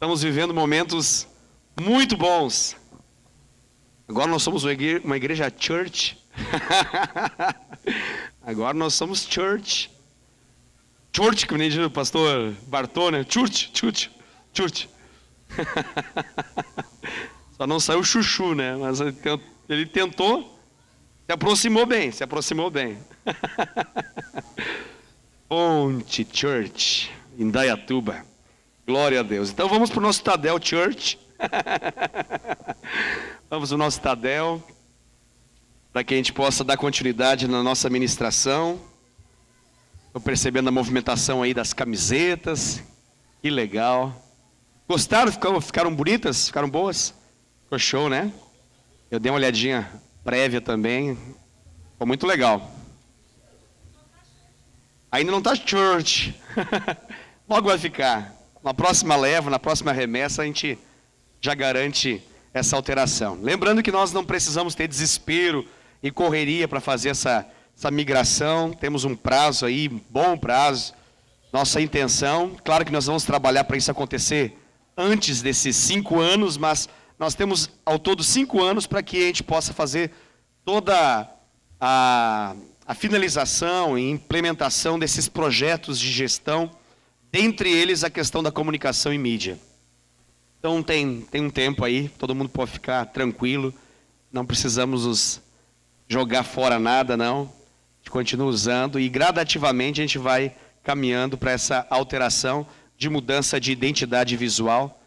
Estamos vivendo momentos muito bons. Agora nós somos uma igreja church. Agora nós somos church. Church, que nem diz o pastor Bartô, né? Church. Só não saiu chuchu, né? Mas ele tentou, se aproximou bem. Ponte Church, em Dayatuba. Glória a Deus. Então vamos para o nosso Tadel Church. Vamos para o nosso Tadel, para que a gente possa dar continuidade na nossa ministração. Estou percebendo a movimentação aí das camisetas. Que legal. Gostaram? Ficaram bonitas? Ficaram boas? Ficou show, né? Eu dei uma olhadinha prévia também. Ficou muito legal. Ainda não está church. Logo vai ficar. Na próxima leva, na próxima remessa, a gente já garante essa alteração. Lembrando que nós não precisamos ter desespero e correria para fazer essa migração. Temos um prazo aí, bom prazo. Nossa intenção, claro que nós vamos trabalhar para isso acontecer antes desses 5 anos, mas nós temos ao todo 5 anos para que a gente possa fazer toda a finalização e implementação desses projetos de gestão, dentre eles a questão da comunicação e mídia. Então tem um tempo aí, todo mundo pode ficar tranquilo, não precisamos nos jogar fora nada, não. A gente continua usando e gradativamente a gente vai caminhando para essa alteração de mudança de identidade visual.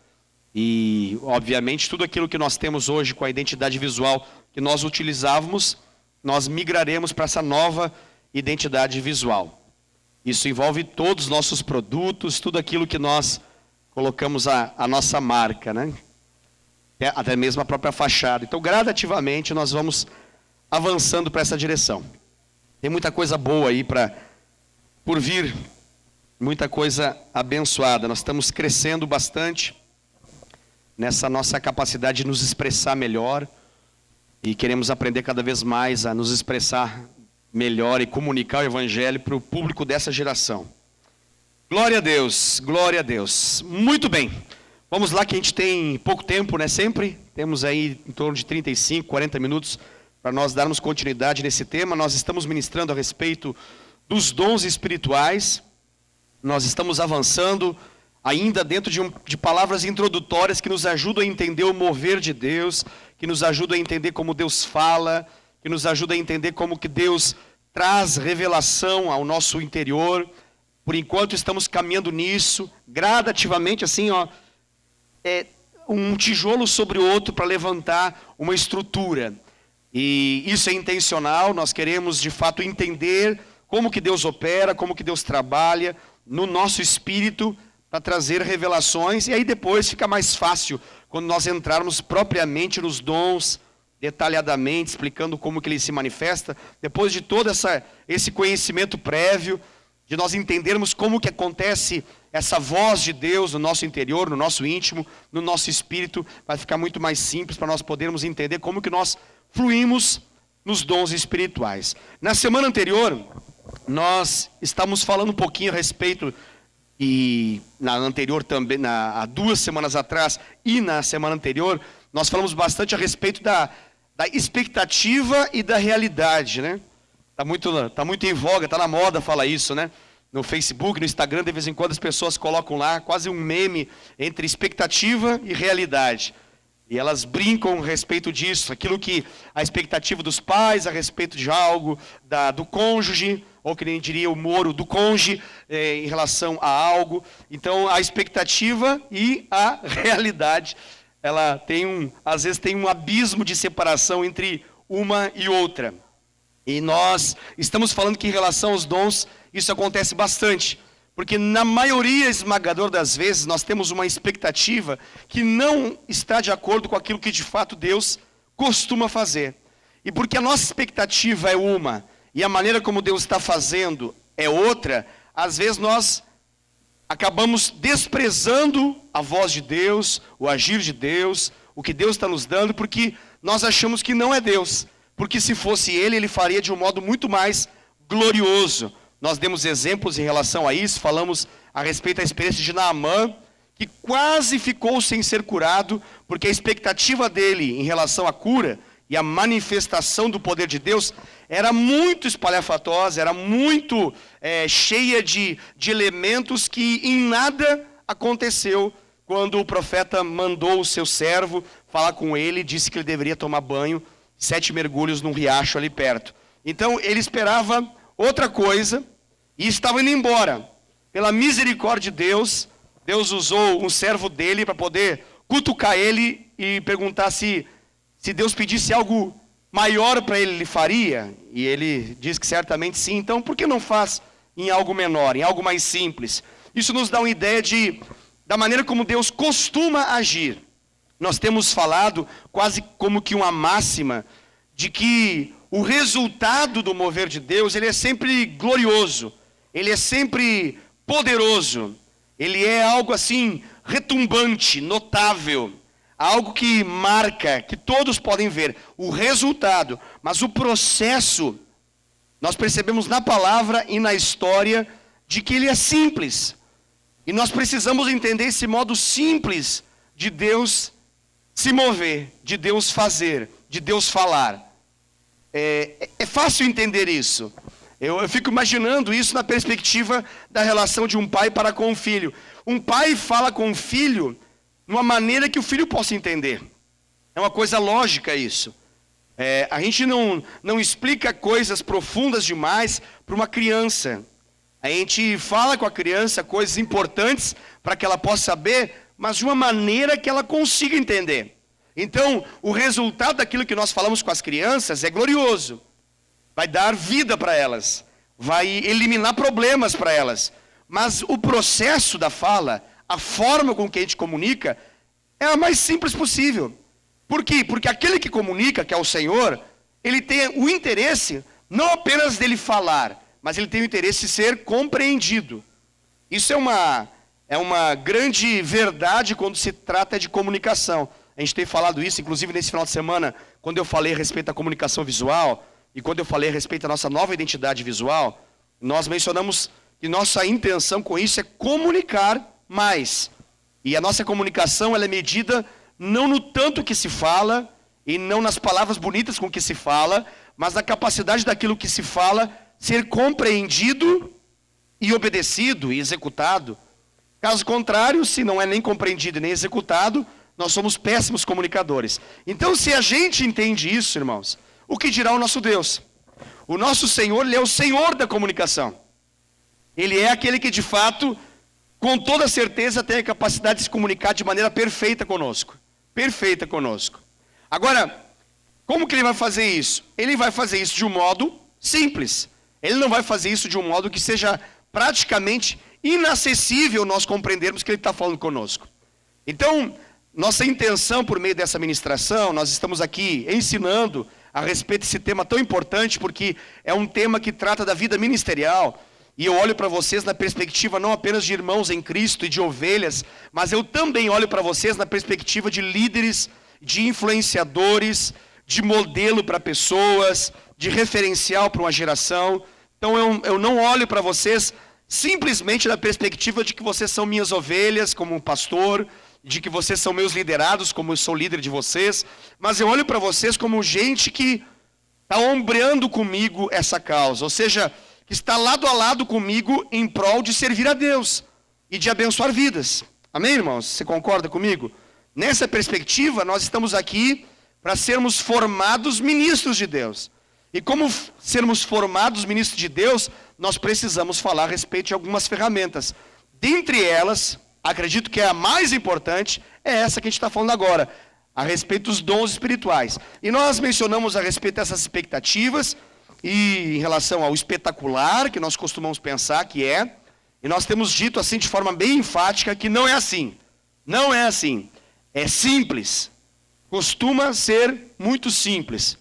E, obviamente, tudo aquilo que nós temos hoje com a identidade visual que nós utilizávamos, nós migraremos para essa nova identidade visual. Isso envolve todos os nossos produtos, tudo aquilo que nós colocamos a nossa marca, né? Até mesmo a própria fachada. Então, gradativamente, nós vamos avançando para essa direção. Tem muita coisa boa aí por vir, muita coisa abençoada. Nós estamos crescendo bastante nessa nossa capacidade de nos expressar melhor e queremos aprender cada vez mais a nos expressar melhor e comunicar o evangelho para o público dessa geração. Glória a Deus, glória a Deus. Muito bem, vamos lá que a gente tem pouco tempo, né? Sempre temos aí em torno de 35, 40 minutos para nós darmos continuidade nesse tema. Nós estamos ministrando a respeito dos dons espirituais. Nós estamos avançando ainda dentro de palavras introdutórias que nos ajudam a entender o mover de Deus, que nos ajudam a entender como Deus fala, que nos ajuda a entender como que Deus traz revelação ao nosso interior. Por enquanto estamos caminhando nisso, gradativamente, assim, ó, um tijolo sobre o outro para levantar uma estrutura. E isso é intencional, nós queremos de fato entender como que Deus opera, como que Deus trabalha no nosso espírito para trazer revelações. E aí depois fica mais fácil quando nós entrarmos propriamente nos dons, detalhadamente, explicando como que ele se manifesta, depois de todo esse conhecimento prévio, de nós entendermos como que acontece essa voz de Deus no nosso interior, no nosso íntimo, no nosso espírito, vai ficar muito mais simples para nós podermos entender como que nós fluímos nos dons espirituais. Na semana anterior, nós estávamos falando um pouquinho a respeito, e na anterior também, há 2 semanas atrás, e na semana anterior, nós falamos bastante a respeito da expectativa e da realidade, né? Tá muito em voga, tá na moda falar isso, né? No Facebook, no Instagram, de vez em quando as pessoas colocam lá quase um meme entre expectativa e realidade. E elas brincam a respeito disso, aquilo que a expectativa dos pais a respeito de algo, do cônjuge, ou que nem diria o Moro, do cônjuge em relação a algo. Então a expectativa e a realidade, ela às vezes tem um abismo de separação entre uma e outra. E nós estamos falando que em relação aos dons, isso acontece bastante. Porque na maioria esmagadora das vezes, nós temos uma expectativa que não está de acordo com aquilo que de fato Deus costuma fazer. E porque a nossa expectativa é uma, e a maneira como Deus está fazendo é outra, às vezes nós acabamos desprezando a voz de Deus, o agir de Deus, o que Deus está nos dando, porque nós achamos que não é Deus. Porque se fosse Ele faria de um modo muito mais glorioso. Nós demos exemplos em relação a isso, falamos a respeito da experiência de Naamã, que quase ficou sem ser curado, porque a expectativa dele em relação à cura e a manifestação do poder de Deus era muito espalhafatosa, era muito cheia de elementos que em nada aconteceu quando o profeta mandou o seu servo falar com ele e disse que ele deveria tomar banho, 7 mergulhos num riacho ali perto. Então ele esperava outra coisa e estava indo embora. Pela misericórdia de Deus, Deus usou um servo dele para poder cutucar ele e perguntar se Deus pedisse algo maior para ele, ele faria. E ele diz que certamente sim. Então por que não faz em algo menor, em algo mais simples? Isso nos dá uma ideia da maneira como Deus costuma agir. Nós temos falado quase como que uma máxima de que o resultado do mover de Deus, ele é sempre glorioso, ele é sempre poderoso, ele é algo assim retumbante, notável, algo que marca, que todos podem ver o resultado, mas o processo, nós percebemos na palavra e na história de que ele é simples. E nós precisamos entender esse modo simples de Deus se mover, de Deus fazer, de Deus falar. É fácil entender isso. Eu fico imaginando isso na perspectiva da relação de um pai para com um filho. Um pai fala com um filho de uma maneira que o filho possa entender. É uma coisa lógica isso. A gente não explica coisas profundas demais para uma criança. A gente fala com a criança coisas importantes para que ela possa saber, mas de uma maneira que ela consiga entender. Então, o resultado daquilo que nós falamos com as crianças é glorioso. Vai dar vida para elas, vai eliminar problemas para elas. Mas o processo da fala, a forma com que a gente comunica, é a mais simples possível. Por quê? Porque aquele que comunica, que é o Senhor, ele tem o interesse, não apenas dele falar, mas ele tem o interesse de ser compreendido. Isso é uma grande verdade quando se trata de comunicação. A gente tem falado isso, inclusive nesse final de semana, quando eu falei a respeito da comunicação visual, e quando eu falei a respeito da nossa nova identidade visual, nós mencionamos que nossa intenção com isso é comunicar mais. E a nossa comunicação ela é medida não no tanto que se fala, e não nas palavras bonitas com que se fala, mas na capacidade daquilo que se fala ser compreendido e obedecido e executado. Caso contrário, se não é nem compreendido nem executado, nós somos péssimos comunicadores. Então, se a gente entende isso, irmãos, o que dirá o nosso Deus? O nosso Senhor, Ele é o Senhor da comunicação. Ele é aquele que, de fato, com toda certeza, tem a capacidade de se comunicar de maneira perfeita conosco. Perfeita conosco. Agora, como que Ele vai fazer isso? Ele vai fazer isso de um modo simples. Ele não vai fazer isso de um modo que seja praticamente inacessível nós compreendermos que Ele está falando conosco. Então, nossa intenção por meio dessa ministração, nós estamos aqui ensinando a respeito desse tema tão importante, porque é um tema que trata da vida ministerial, e eu olho para vocês na perspectiva não apenas de irmãos em Cristo e de ovelhas, mas eu também olho para vocês na perspectiva de líderes, de influenciadores, de modelo para pessoas, de referencial para uma geração. Então eu não olho para vocês simplesmente na perspectiva de que vocês são minhas ovelhas como pastor, de que vocês são meus liderados, como eu sou líder de vocês, mas eu olho para vocês como gente que está ombreando comigo essa causa, ou seja, que está lado a lado comigo em prol de servir a Deus e de abençoar vidas. Amém, irmãos? Você concorda comigo? Nessa perspectiva, nós estamos aqui para sermos formados ministros de Deus. E como sermos formados ministros de Deus, nós precisamos falar a respeito de algumas ferramentas. Dentre elas, acredito que a mais importante é essa que a gente está falando agora, a respeito dos dons espirituais. E nós mencionamos a respeito dessas expectativas, e em relação ao espetacular, que nós costumamos pensar que é, e nós temos dito assim de forma bem enfática que não é assim. Não é assim. É simples. Costuma ser muito simples.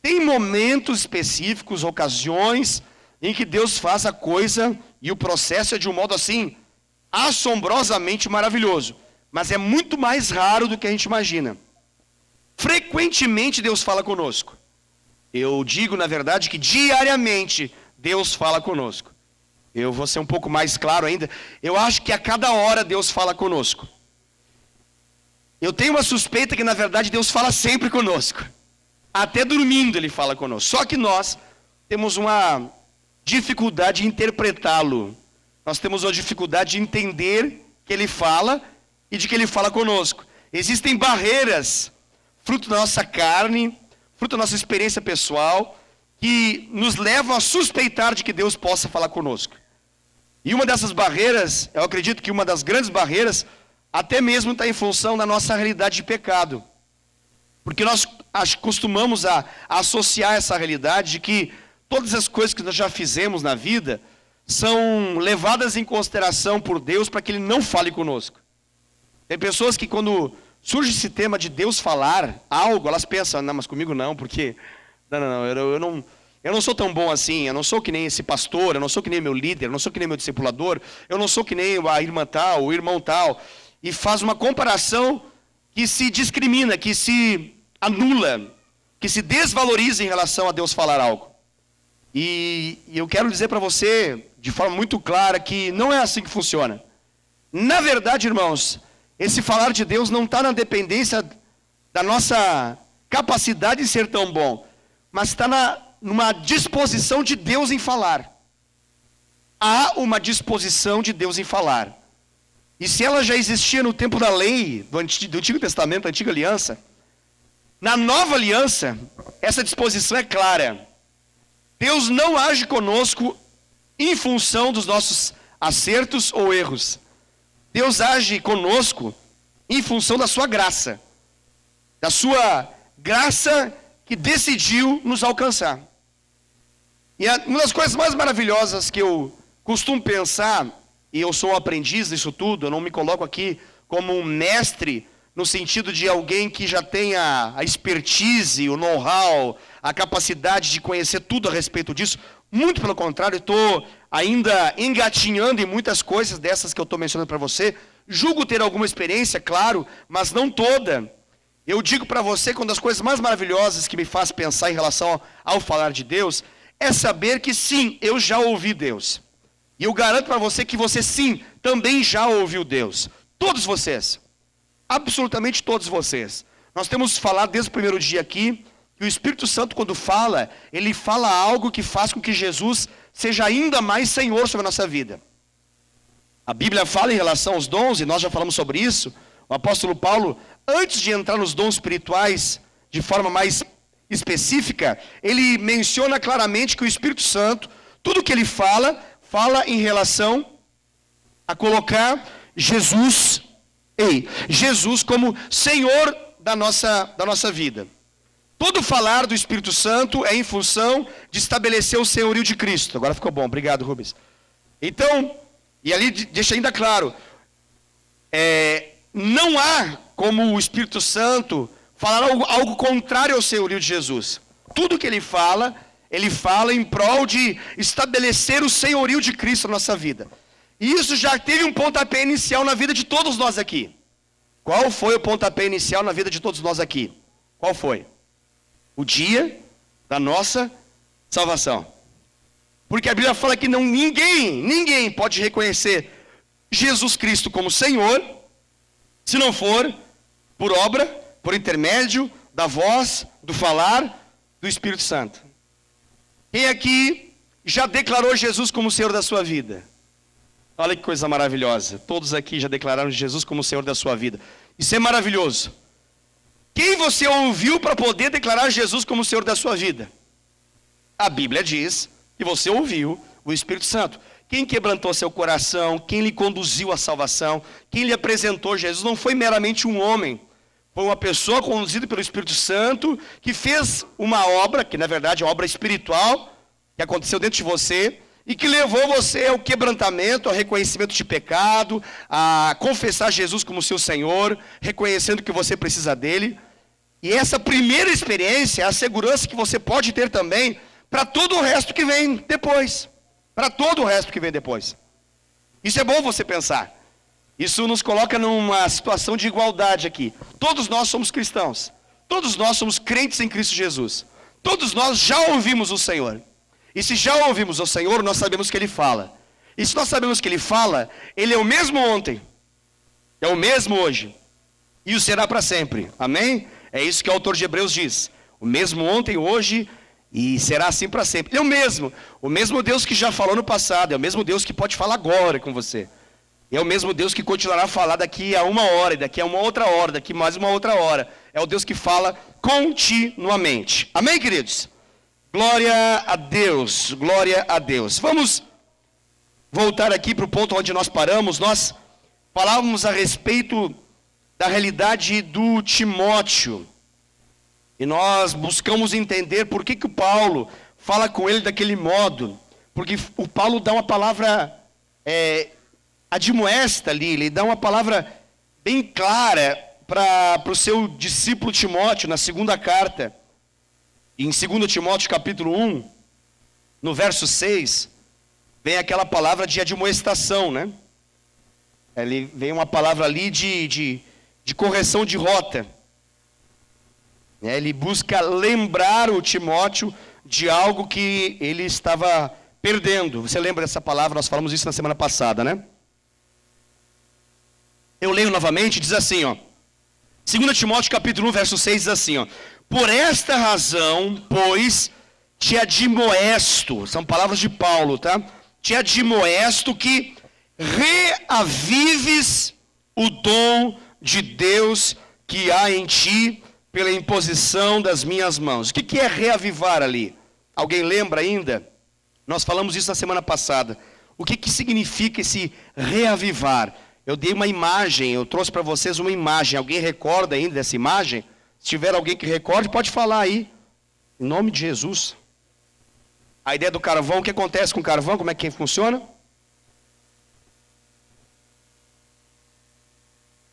Tem momentos específicos, ocasiões, em que Deus faz a coisa e o processo é de um modo assim, assombrosamente maravilhoso. Mas é muito mais raro do que a gente imagina. Frequentemente Deus fala conosco. Eu digo, na verdade, que diariamente Deus fala conosco. Eu vou ser um pouco mais claro ainda. Eu acho que a cada hora Deus fala conosco. Eu tenho uma suspeita que, na verdade, Deus fala sempre conosco. Até dormindo Ele fala conosco. Só que nós temos uma dificuldade de interpretá-lo. Nós temos uma dificuldade de entender que Ele fala e de que Ele fala conosco. Existem barreiras, fruto da nossa carne, fruto da nossa experiência pessoal, que nos levam a suspeitar de que Deus possa falar conosco. E uma dessas barreiras, eu acredito que uma das grandes barreiras, até mesmo está em função da nossa realidade de pecado. Porque nós costumamos a associar essa realidade de que todas as coisas que nós já fizemos na vida são levadas em consideração por Deus para que Ele não fale conosco. Tem pessoas que quando surge esse tema de Deus falar algo, elas pensam, não, mas comigo não, porque eu não sou tão bom assim, eu não sou que nem esse pastor, eu não sou que nem meu líder, eu não sou que nem meu discipulador, eu não sou que nem a irmã tal, o irmão tal. E faz uma comparação que se discrimina, que se anula, que se desvaloriza em relação a Deus falar algo. E eu quero dizer para você, de forma muito clara, que não é assim que funciona. Na verdade, irmãos, esse falar de Deus não está na dependência da nossa capacidade de ser tão bom, mas está numa disposição de Deus em falar. Há uma disposição de Deus em falar. E se ela já existia no tempo da lei, do Antigo Testamento, da Antiga Aliança, na Nova Aliança, essa disposição é clara. Deus não age conosco em função dos nossos acertos ou erros. Deus age conosco em função da sua graça. Da sua graça que decidiu nos alcançar. E uma das coisas mais maravilhosas que eu costumo pensar, e eu sou um aprendiz disso tudo, eu não me coloco aqui como um mestre, no sentido de alguém que já tenha a expertise, o know-how, a capacidade de conhecer tudo a respeito disso. Muito pelo contrário, estou ainda engatinhando em muitas coisas dessas que eu estou mencionando para você. Julgo ter alguma experiência, claro, mas não toda. Eu digo para você que uma das coisas mais maravilhosas que me faz pensar em relação ao falar de Deus é saber que sim, eu já ouvi Deus. E eu garanto para você que você sim, também já ouviu Deus. Todos vocês. Absolutamente todos vocês. Nós temos falado desde o primeiro dia aqui, que o Espírito Santo quando fala, ele fala algo que faz com que Jesus seja ainda mais Senhor sobre a nossa vida. A Bíblia fala em relação aos dons, e nós já falamos sobre isso. O apóstolo Paulo, antes de entrar nos dons espirituais de forma mais específica, ele menciona claramente que o Espírito Santo, tudo que ele fala em relação a colocar Jesus como Senhor da nossa vida. Todo falar do Espírito Santo é em função de estabelecer o senhorio de Cristo. Agora ficou bom, obrigado, Rubens. Então, e ali deixa ainda claro, não há como o Espírito Santo falar algo contrário ao senhorio de Jesus. Tudo que ele fala em prol de estabelecer o senhorio de Cristo na nossa vida. E isso já teve um pontapé inicial na vida de todos nós aqui. Qual foi o pontapé inicial na vida de todos nós aqui? Qual foi? O dia da nossa salvação. Porque a Bíblia fala que ninguém pode reconhecer Jesus Cristo como Senhor, se não for por obra, por intermédio da voz, do falar do Espírito Santo. Quem aqui já declarou Jesus como Senhor da sua vida? Olha que coisa maravilhosa. Todos aqui já declararam Jesus como Senhor da sua vida. Isso é maravilhoso. Quem você ouviu para poder declarar Jesus como Senhor da sua vida? A Bíblia diz que você ouviu o Espírito Santo. Quem quebrantou seu coração, quem lhe conduziu à salvação, quem lhe apresentou Jesus, não foi meramente um homem. Foi uma pessoa conduzida pelo Espírito Santo, que fez uma obra, que na verdade é uma obra espiritual, que aconteceu dentro de você, e que levou você ao quebrantamento, ao reconhecimento de pecado, a confessar Jesus como seu Senhor, reconhecendo que você precisa dele. E essa primeira experiência é a segurança que você pode ter também para todo o resto que vem depois. Para todo o resto que vem depois. Isso é bom você pensar. Isso nos coloca numa situação de igualdade aqui. Todos nós somos cristãos. Todos nós somos crentes em Cristo Jesus. Todos nós já ouvimos o Senhor. E se já ouvimos o Senhor, nós sabemos que Ele fala. E se nós sabemos que Ele fala, Ele é o mesmo ontem. É o mesmo hoje. e o será para sempre. Amém? É isso que o autor de Hebreus diz. O mesmo ontem, hoje e será assim para sempre. Ele é o mesmo Deus que já falou no passado, é o mesmo Deus que pode falar agora com você. É o mesmo Deus que continuará a falar daqui a 1 hora, e daqui a uma outra hora, daqui mais uma outra hora. É o Deus que fala continuamente. Amém, queridos? Glória a Deus, glória a Deus. Vamos voltar aqui para o ponto onde nós paramos. Nós falávamos a respeito da realidade do Timóteo. E nós buscamos entender por que o Paulo fala com ele daquele modo. Porque o Paulo dá uma palavra admoesta ali, ele dá uma palavra bem clara para o seu discípulo Timóteo, na segunda carta. Em 2 Timóteo capítulo 1, no verso 6, vem aquela palavra de admoestação, né? Ele vem uma palavra ali de correção de rota. Ele busca lembrar o Timóteo de algo que ele estava perdendo. Você lembra dessa palavra? Nós falamos isso na semana passada, né? Eu leio novamente, diz assim, ó. 2 Timóteo capítulo 1, verso 6 diz assim, ó. Por esta razão, pois, te admoesto, são palavras de Paulo, tá? Te admoesto que reavives o dom de Deus que há em ti pela imposição das minhas mãos. O que é reavivar ali? Alguém lembra ainda? Nós falamos isso na semana passada. O que significa esse reavivar? Eu dei uma imagem, eu trouxe para vocês uma imagem. Alguém recorda ainda dessa imagem? Se tiver alguém que recorde, pode falar aí. Em nome de Jesus. A ideia do carvão, o que acontece com o carvão? Como é que funciona?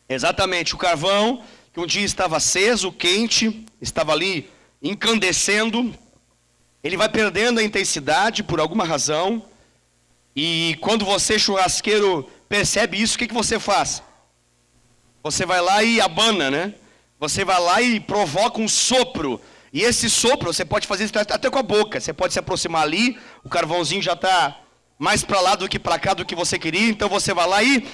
Exatamente, o carvão, que um dia estava aceso, quente, estava ali incandescendo, ele vai perdendo a intensidade por alguma razão, e quando você, churrasqueiro, percebe isso, o que você faz? Você vai lá e abana, né? Você vai lá e provoca um sopro, e esse sopro, você pode fazer isso até com a boca, você pode se aproximar ali, o carvãozinho já está mais para lá do que para cá do que você queria, então você vai lá e...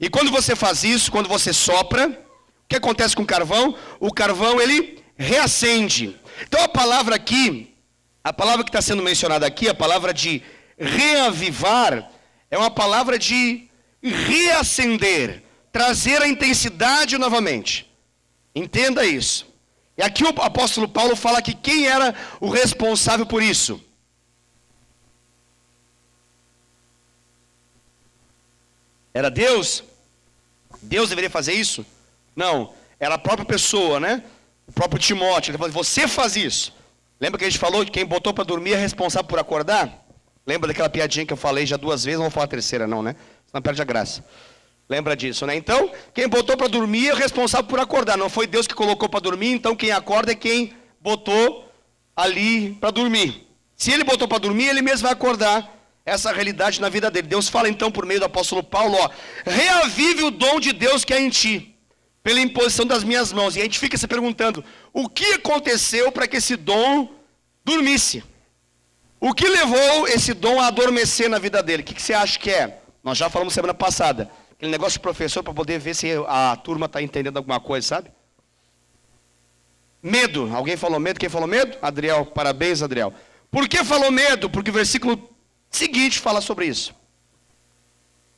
E quando você faz isso, quando você sopra, o que acontece com o carvão? O carvão, ele reacende. Então a palavra aqui, a palavra que está sendo mencionada aqui, a palavra de reavivar, é uma palavra de reacender, trazer a intensidade novamente. Entenda isso. E aqui o apóstolo Paulo fala que quem era o responsável por isso? Era Deus? Deus deveria fazer isso? Não, era a própria pessoa, né? O próprio Timóteo. Ele falou, você faz isso. Lembra que a gente falou que quem botou para dormir é responsável por acordar? Lembra daquela piadinha que eu falei já 2 vezes? Não vou falar a terceira não, né? Senão perde a graça. Lembra disso, né? Então, quem botou para dormir é responsável por acordar. Não foi Deus que colocou para dormir, então quem acorda é quem botou ali para dormir. Se ele botou para dormir, ele mesmo vai acordar. Essa realidade na vida dele. Deus fala então por meio do apóstolo Paulo, ó, reavive o dom de Deus que há em ti, pela imposição das minhas mãos. E a gente fica se perguntando, o que aconteceu para que esse dom dormisse? O que levou esse dom a adormecer na vida dele? O que você acha que é? Nós já falamos semana passada, aquele negócio de professor para poder ver se a turma está entendendo alguma coisa, sabe? Medo. Alguém falou medo? Quem falou medo? Adriel, parabéns, Adriel. Por que falou medo? Porque o versículo seguinte fala sobre isso.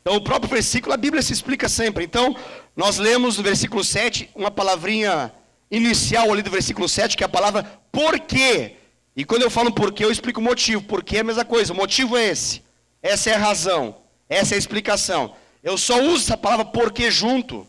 Então o próprio versículo, a Bíblia se explica sempre. Então nós lemos no versículo 7 uma palavrinha inicial ali do versículo 7, que é a palavra porquê. E quando eu falo porquê, eu explico o motivo. Porquê é a mesma coisa, o motivo é esse. Essa é a razão, essa é a explicação. Eu só uso essa palavra porquê junto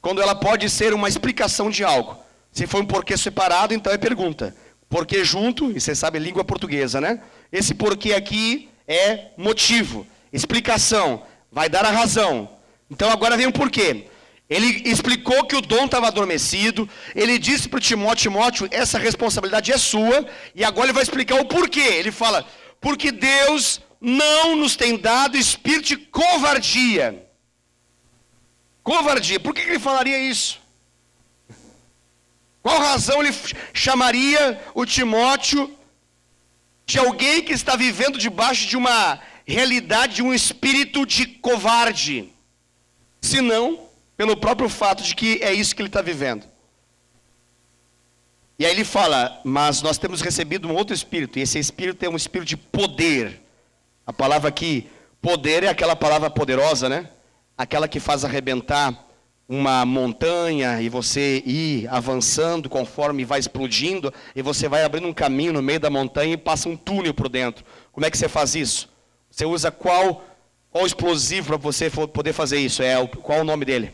quando ela pode ser uma explicação de algo. Se for um porquê separado, então é pergunta. Porquê junto, e você sabe língua portuguesa, né? Esse porquê aqui é motivo, explicação, vai dar a razão. Então agora vem o porquê. Ele explicou que o dom estava adormecido, ele disse para o Timóteo, Timóteo, essa responsabilidade é sua, e agora ele vai explicar o porquê. Ele fala, porque Deus não nos tem dado espírito de covardia. Covardia, por que ele falaria isso? Qual razão ele chamaria o Timóteo de alguém que está vivendo debaixo de uma realidade, de um espírito de covarde? senão pelo próprio fato de que é isso que ele está vivendo. E aí ele fala, mas nós temos recebido um outro espírito, e esse espírito é um espírito de poder. A palavra aqui, poder, é aquela palavra poderosa, né? Aquela que faz arrebentar uma montanha e você ir avançando conforme vai explodindo, e você vai abrindo um caminho no meio da montanha e passa um túnel por dentro. Como é que você faz isso? Você usa qual explosivo para você poder fazer isso? Qual é o nome dele?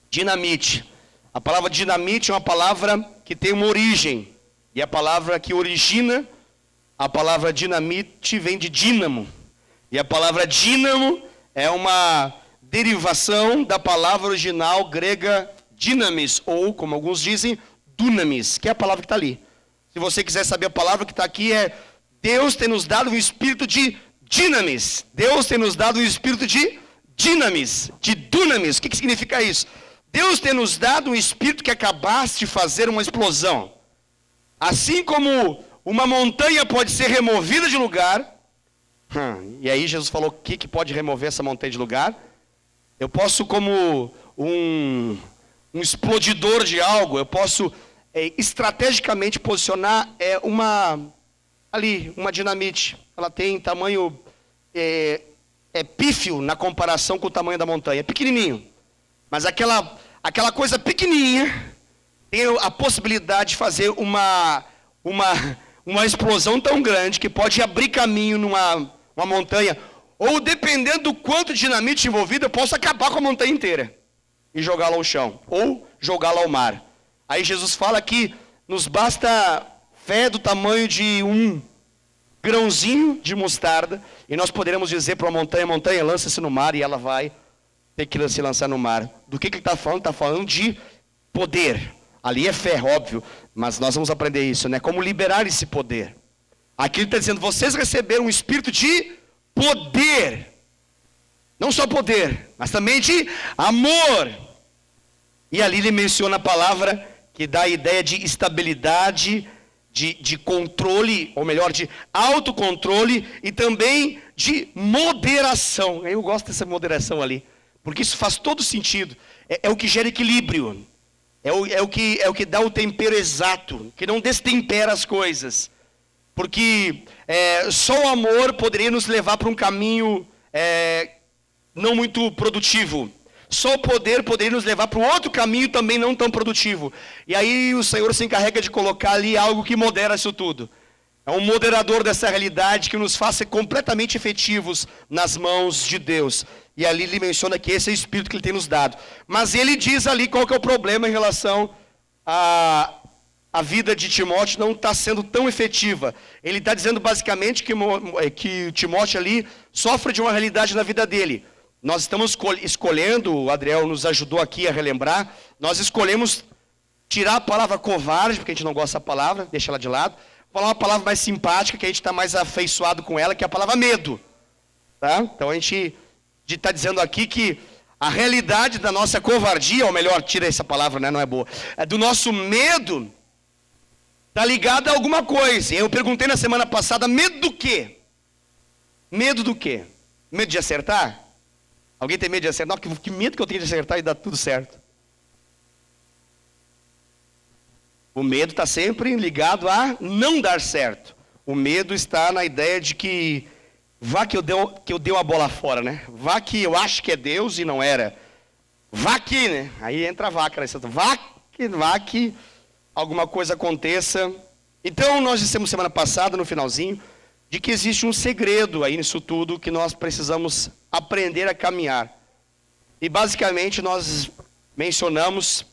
Dinamite. A palavra dinamite é uma palavra que tem uma origem. E a palavra que origina, a palavra dinamite vem de dínamo. E a palavra dínamo é uma derivação da palavra original grega dynamis, ou, como alguns dizem, dunamis, que é a palavra que está ali. Se você quiser saber a palavra que está aqui, é Deus tem nos dado um espírito de dynamis. Deus tem nos dado um espírito de dynamis, de dunamis. O que significa isso? Deus tem nos dado um espírito que é capaz de fazer uma explosão. Assim como uma montanha pode ser removida de lugar, e aí Jesus falou o que pode remover essa montanha de lugar. Eu posso, como um explodidor de algo, eu posso estrategicamente posicionar uma dinamite. Ela tem tamanho pífio na comparação com o tamanho da montanha. É pequenininho. Mas aquela coisa pequenininha tem a possibilidade de fazer uma explosão tão grande que pode abrir caminho numa montanha. Ou dependendo do quanto de dinamite envolvido, eu posso acabar com a montanha inteira e jogá-la ao chão. Ou jogá-la ao mar. Aí Jesus fala que nos basta fé do tamanho de um grãozinho de mostarda. E nós poderemos dizer para uma montanha, montanha, lança-se no mar, e ela vai ter que se lançar no mar. Do que ele está falando? Está falando de poder. Ali é fé, óbvio, mas nós vamos aprender isso, né? Como liberar esse poder. Aqui ele está dizendo, vocês receberam um espírito de poder. Não só poder, mas também de amor. E ali ele menciona a palavra que dá a ideia de estabilidade, de controle, ou melhor, de autocontrole e também de moderação. Eu gosto dessa moderação ali. Porque isso faz todo sentido. É o que gera equilíbrio. É o que dá o tempero exato. Que não destempera as coisas. Porque só o amor poderia nos levar para um caminho não muito produtivo. Só o poder poderia nos levar para um outro caminho também não tão produtivo. E aí o Senhor se encarrega de colocar ali algo que modera isso tudo. É um moderador dessa realidade que nos faça completamente efetivos nas mãos de Deus. E ali ele menciona que esse é o espírito que ele tem nos dado. Mas ele diz ali qual que é o problema em relação à vida de Timóteo não está sendo tão efetiva. Ele está dizendo basicamente que Timóteo ali sofre de uma realidade na vida dele. Nós estamos escolhendo, o Adriel nos ajudou aqui a relembrar, nós escolhemos tirar a palavra covarde, porque a gente não gosta da palavra, deixa ela de lado. Falar uma palavra mais simpática, que a gente está mais afeiçoado com ela, que é a palavra medo. Tá? Então a gente está dizendo aqui que a realidade da nossa covardia, ou melhor, tira essa palavra, né? Não é boa. Do nosso medo, está ligada a alguma coisa. Eu perguntei na semana passada, medo do quê? Medo do quê? Medo de acertar? Alguém tem medo de acertar? Não, que medo que eu tenho de acertar e dar tudo certo. O medo está sempre ligado a não dar certo. O medo está na ideia de que vá que eu dei uma bola fora, né? Vá que eu acho que é Deus e não era. Vá que, né? Aí entra a vaca, né? Vá que alguma coisa aconteça. Então nós dissemos semana passada, no finalzinho, de que existe um segredo aí nisso tudo que nós precisamos aprender a caminhar. E basicamente nós mencionamos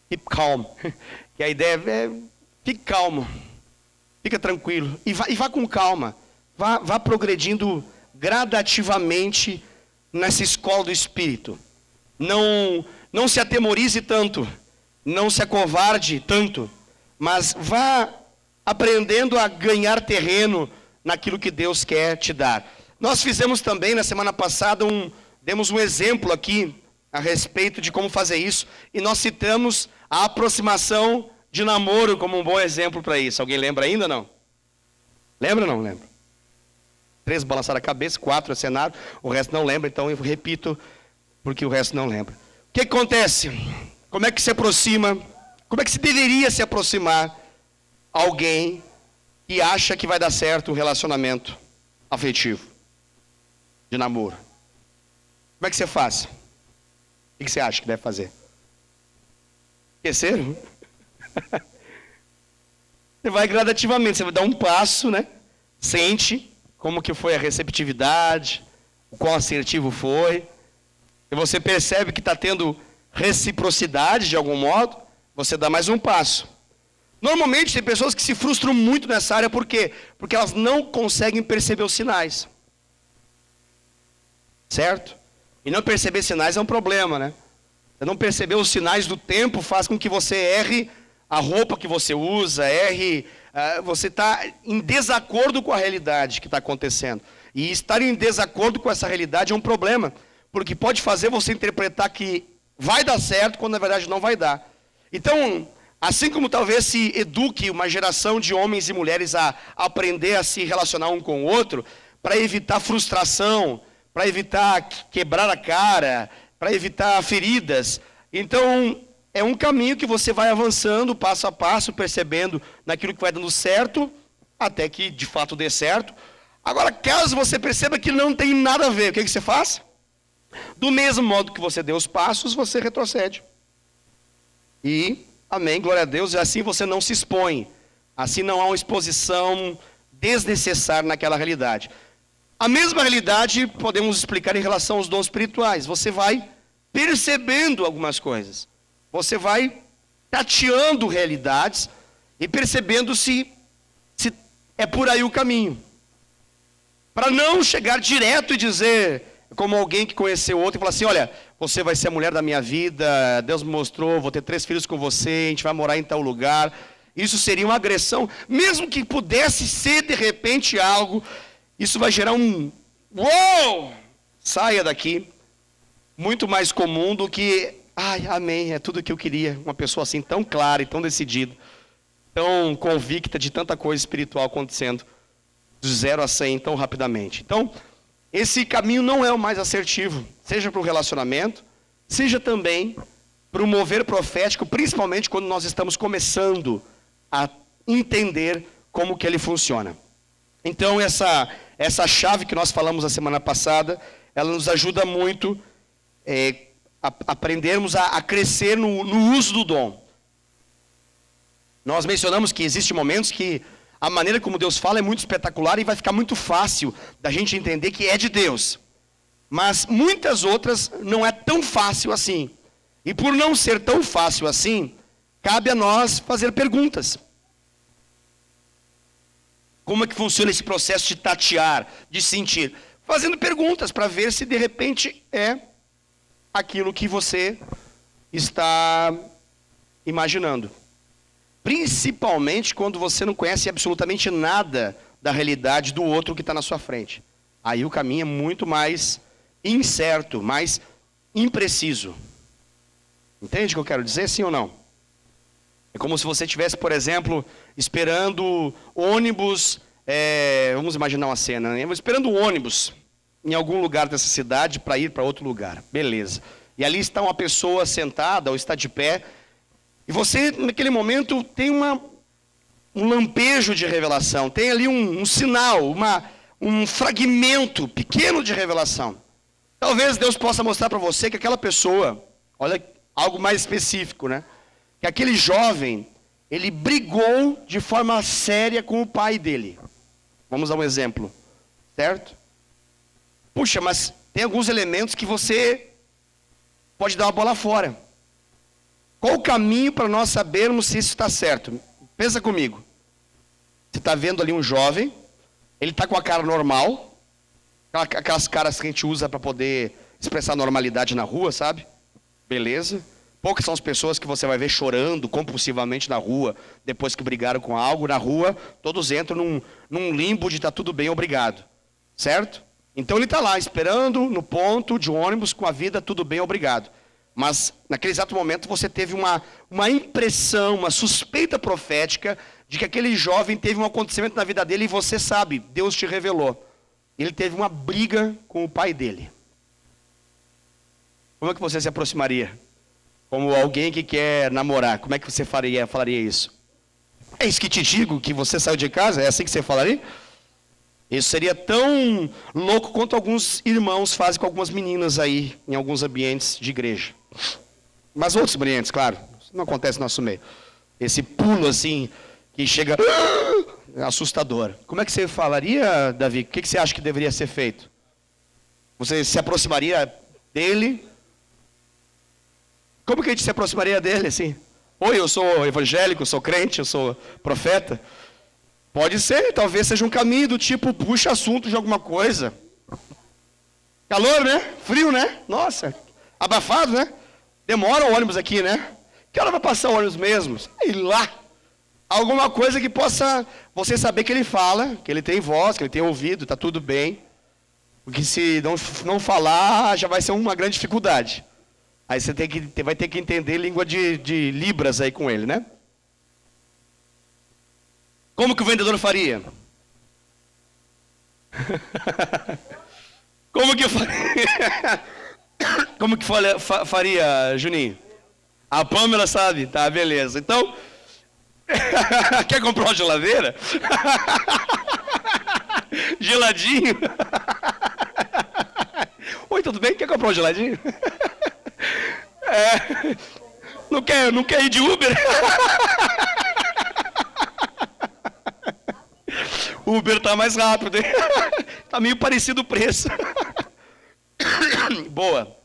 keep calm. Que a ideia é fique calmo, fica tranquilo e vá com calma, vá progredindo gradativamente nessa escola do Espírito. Não se atemorize tanto, não se acovarde tanto, mas vá aprendendo a ganhar terreno naquilo que Deus quer te dar. Nós fizemos também na semana passada demos um exemplo aqui a respeito de como fazer isso, e nós citamos a aproximação de namoro como um bom exemplo para isso. Alguém lembra ainda ou não? Lembra ou não lembra? 3 balançaram a cabeça, 4 acenaram, o resto não lembra, então eu repito, porque o resto não lembra. O que acontece? Como é que se aproxima, como é que se deveria se aproximar alguém que acha que vai dar certo um relacionamento afetivo, de namoro? Como é que você faz? O que você acha que deve fazer? Esqueceram? Você vai gradativamente, você vai dar um passo, né? Sente como que foi a receptividade, o quão assertivo foi. E você percebe que está tendo reciprocidade de algum modo, você dá mais um passo. Normalmente tem pessoas que se frustram muito nessa área, por quê? Porque elas não conseguem perceber os sinais. Certo? E não perceber sinais é um problema, né? Você não perceber os sinais do tempo faz com que você erre a roupa que você usa, você está em desacordo com a realidade que está acontecendo. E estar em desacordo com essa realidade é um problema, porque pode fazer você interpretar que vai dar certo, quando na verdade não vai dar. Então, assim como talvez se eduque uma geração de homens e mulheres a aprender a se relacionar um com o outro, para evitar frustração, para evitar quebrar a cara, para evitar feridas. Então, é um caminho que você vai avançando passo a passo, percebendo naquilo que vai dando certo, até que de fato dê certo. Agora, caso você perceba que não tem nada a ver, o que você faz? Do mesmo modo que você deu os passos, você retrocede. E, amém, glória a Deus, e assim você não se expõe. Assim não há uma exposição desnecessária naquela realidade. A mesma realidade podemos explicar em relação aos dons espirituais. Você vai percebendo algumas coisas. Você vai tateando realidades e percebendo se é por aí o caminho. Para não chegar direto e dizer, como alguém que conheceu outro, e falar assim, olha, você vai ser a mulher da minha vida, Deus me mostrou, vou ter 3 filhos com você, a gente vai morar em tal lugar. Isso seria uma agressão, mesmo que pudesse ser de repente algo, isso vai gerar um, uou, saia daqui, muito mais comum do que, ai, amém, é tudo o que eu queria, uma pessoa assim tão clara e tão decidida, tão convicta de tanta coisa espiritual acontecendo, de 0 a 100 tão rapidamente. Então, esse caminho não é o mais assertivo, seja para o relacionamento, seja também para o mover profético, principalmente quando nós estamos começando a entender como que ele funciona. Então, essa chave que nós falamos a semana passada, ela nos ajuda muito a aprendermos a crescer no uso do dom. Nós mencionamos que existem momentos que a maneira como Deus fala é muito espetacular e vai ficar muito fácil da gente entender que é de Deus. Mas muitas outras não é tão fácil assim. E por não ser tão fácil assim, cabe a nós fazer perguntas. Como é que funciona esse processo de tatear, de sentir? Fazendo perguntas para ver se de repente é aquilo que você está imaginando. Principalmente quando você não conhece absolutamente nada da realidade do outro que está na sua frente. Aí o caminho é muito mais incerto, mais impreciso. Entende o que eu quero dizer, sim ou não? É como se você estivesse, por exemplo, esperando ônibus, vamos imaginar uma cena, né? Esperando um ônibus em algum lugar dessa cidade para ir para outro lugar. Beleza. E ali está uma pessoa sentada ou está de pé, e você, naquele momento, tem um lampejo de revelação, tem ali um sinal, um fragmento pequeno de revelação. Talvez Deus possa mostrar para você que aquela pessoa, olha, algo mais específico, né? Que aquele jovem, ele brigou de forma séria com o pai dele. Vamos dar um exemplo, certo? Puxa, mas tem alguns elementos que você pode dar uma bola fora. Qual o caminho para nós sabermos se isso está certo? Pensa comigo. Você está vendo ali um jovem, ele está com a cara normal, aquelas caras que a gente usa para poder expressar normalidade na rua, sabe? Beleza. Poucas são as pessoas que você vai ver chorando compulsivamente na rua, depois que brigaram com algo na rua, todos entram num limbo de tá tudo bem, obrigado. Certo? Então ele está lá, esperando no ponto de ônibus com a vida, tudo bem, obrigado. Mas naquele exato momento você teve uma impressão, uma suspeita profética de que aquele jovem teve um acontecimento na vida dele e você sabe, Deus te revelou. Ele teve uma briga com o pai dele. Como é que você se aproximaria? Como alguém que quer namorar, como é que você falaria isso? É isso que te digo, que você saiu de casa? É assim que você falaria? Isso seria tão louco quanto alguns irmãos fazem com algumas meninas aí, em alguns ambientes de igreja. Mas outros ambientes, claro, isso não acontece no nosso meio. Esse pulo assim, que chega assustador. Como é que você falaria, Davi? O que você acha que deveria ser feito? Você se aproximaria dele? Como que a gente se aproximaria dele, assim? Oi, eu sou evangélico, eu sou crente, eu sou profeta. Pode ser, talvez seja um caminho do tipo, puxa assunto de alguma coisa. Calor, né? Frio, né? Nossa, abafado, né? Demora o ônibus aqui, né? Que hora vai passar o ônibus mesmo? Sei lá. Alguma coisa que possa você saber que ele fala, que ele tem voz, que ele tem ouvido, está tudo bem. Porque se não falar, já vai ser uma grande dificuldade. Aí você vai ter que entender língua de libras aí com ele, né? Como que o vendedor faria? Como que faria? Como que faria, Juninho? A Pâmela sabe? Tá, beleza. Então, quer comprar uma geladeira? Geladinho? Oi, tudo bem? Quer comprar um geladinho? Não quer ir de Uber? Uber tá mais rápido, hein? Tá meio parecido o preço. Boa.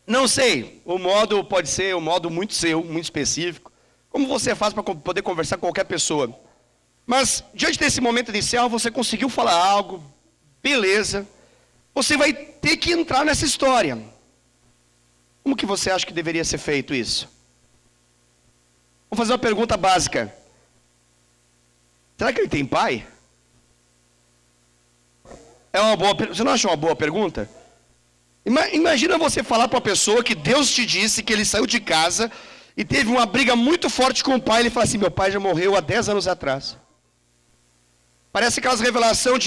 Não sei, o modo pode ser um modo muito seu, muito específico. Como você faz para poder conversar com qualquer pessoa? Mas, diante desse momento inicial, você conseguiu falar algo, beleza. Você vai ter que entrar nessa história. Como que você acha que deveria ser feito isso? Vou fazer uma pergunta básica. Será que ele tem pai? Você não acha uma boa pergunta? Imagina você falar para uma pessoa que Deus te disse que ele saiu de casa e teve uma briga muito forte com o pai. Ele fala assim, meu pai já morreu há 10 anos atrás. Parece aquelas revelações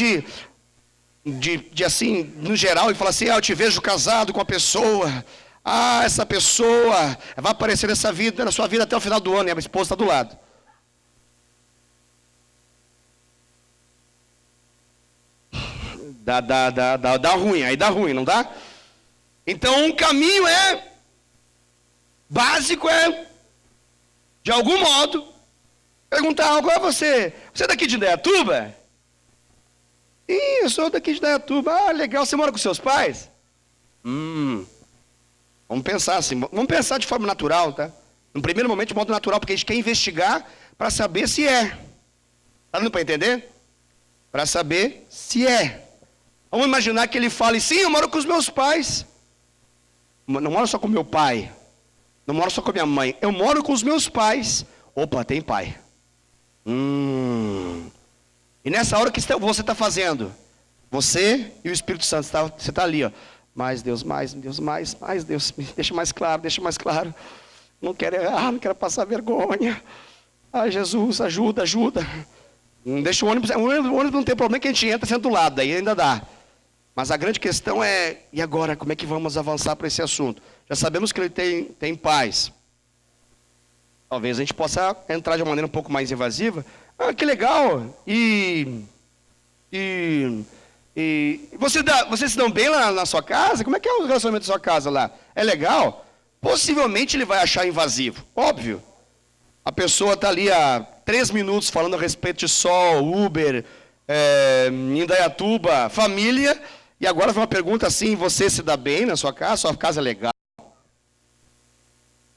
de assim, no geral, ele fala assim, eu te vejo casado com a pessoa. Essa pessoa vai aparecer na sua vida até o final do ano, e a esposa está do lado. Dá ruim, aí dá ruim, não dá? Então um caminho básico de algum modo, perguntar algo a você. Você é daqui de Indaiatuba? Eu sou daqui de Indaiatuba. Legal, você mora com seus pais? Vamos pensar assim, vamos pensar de forma natural, tá? No primeiro momento, de modo natural, porque a gente quer investigar para saber se é. Tá dando para entender? Para saber se é. Vamos imaginar que ele fale, sim, eu moro com os meus pais. Não moro só com meu pai. Não moro só com a minha mãe. Eu moro com os meus pais. Opa, tem pai. E nessa hora, o que você está fazendo? Você e o Espírito Santo, você está ali, ó. Mais Deus, mais Deus, mais Deus. Deixa mais claro. Não quero errar, não quero passar vergonha. Jesus, ajuda. Deixa o ônibus não tem problema que a gente entra sendo do lado, daí ainda dá. Mas a grande questão e agora, como é que vamos avançar para esse assunto? Já sabemos que ele tem paz. Talvez a gente possa entrar de uma maneira um pouco mais invasiva. Que legal! E vocês se dão bem lá na sua casa? Como é que é o relacionamento da sua casa lá? É legal? Possivelmente ele vai achar invasivo, óbvio. A pessoa está ali há 3 minutos falando a respeito de sol, Uber, Indaiatuba, família, e agora vem uma pergunta assim, você se dá bem na sua casa é legal?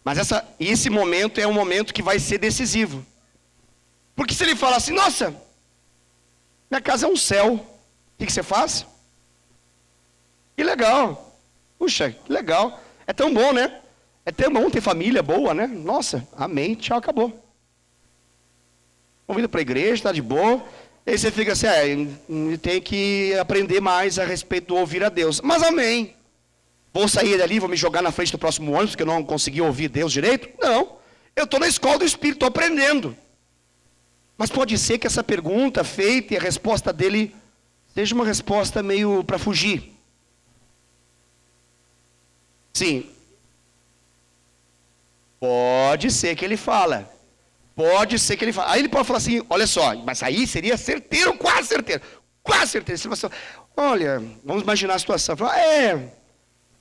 Mas esse momento é um momento que vai ser decisivo. Porque se ele falar assim, nossa, minha casa é um céu, o que você faz? Que legal. Puxa, que legal. É tão bom, né? É tão bom ter família boa, né? Nossa, amém, tchau, acabou. Convida para a igreja, está de boa. E aí você fica assim, tem que aprender mais a respeito do ouvir a Deus. Mas amém. Vou sair dali, vou me jogar na frente do próximo ônibus, porque eu não consegui ouvir Deus direito? Não. Eu estou na escola do Espírito, estou aprendendo. Mas pode ser que essa pergunta feita e a resposta dele seja uma resposta meio para fugir. Sim. Pode ser que ele fala. Pode ser que ele fale. Aí ele pode falar assim, olha só, mas aí seria certeiro, quase certeiro. Quase certeiro. Você fala assim, olha, vamos imaginar a situação. Fala,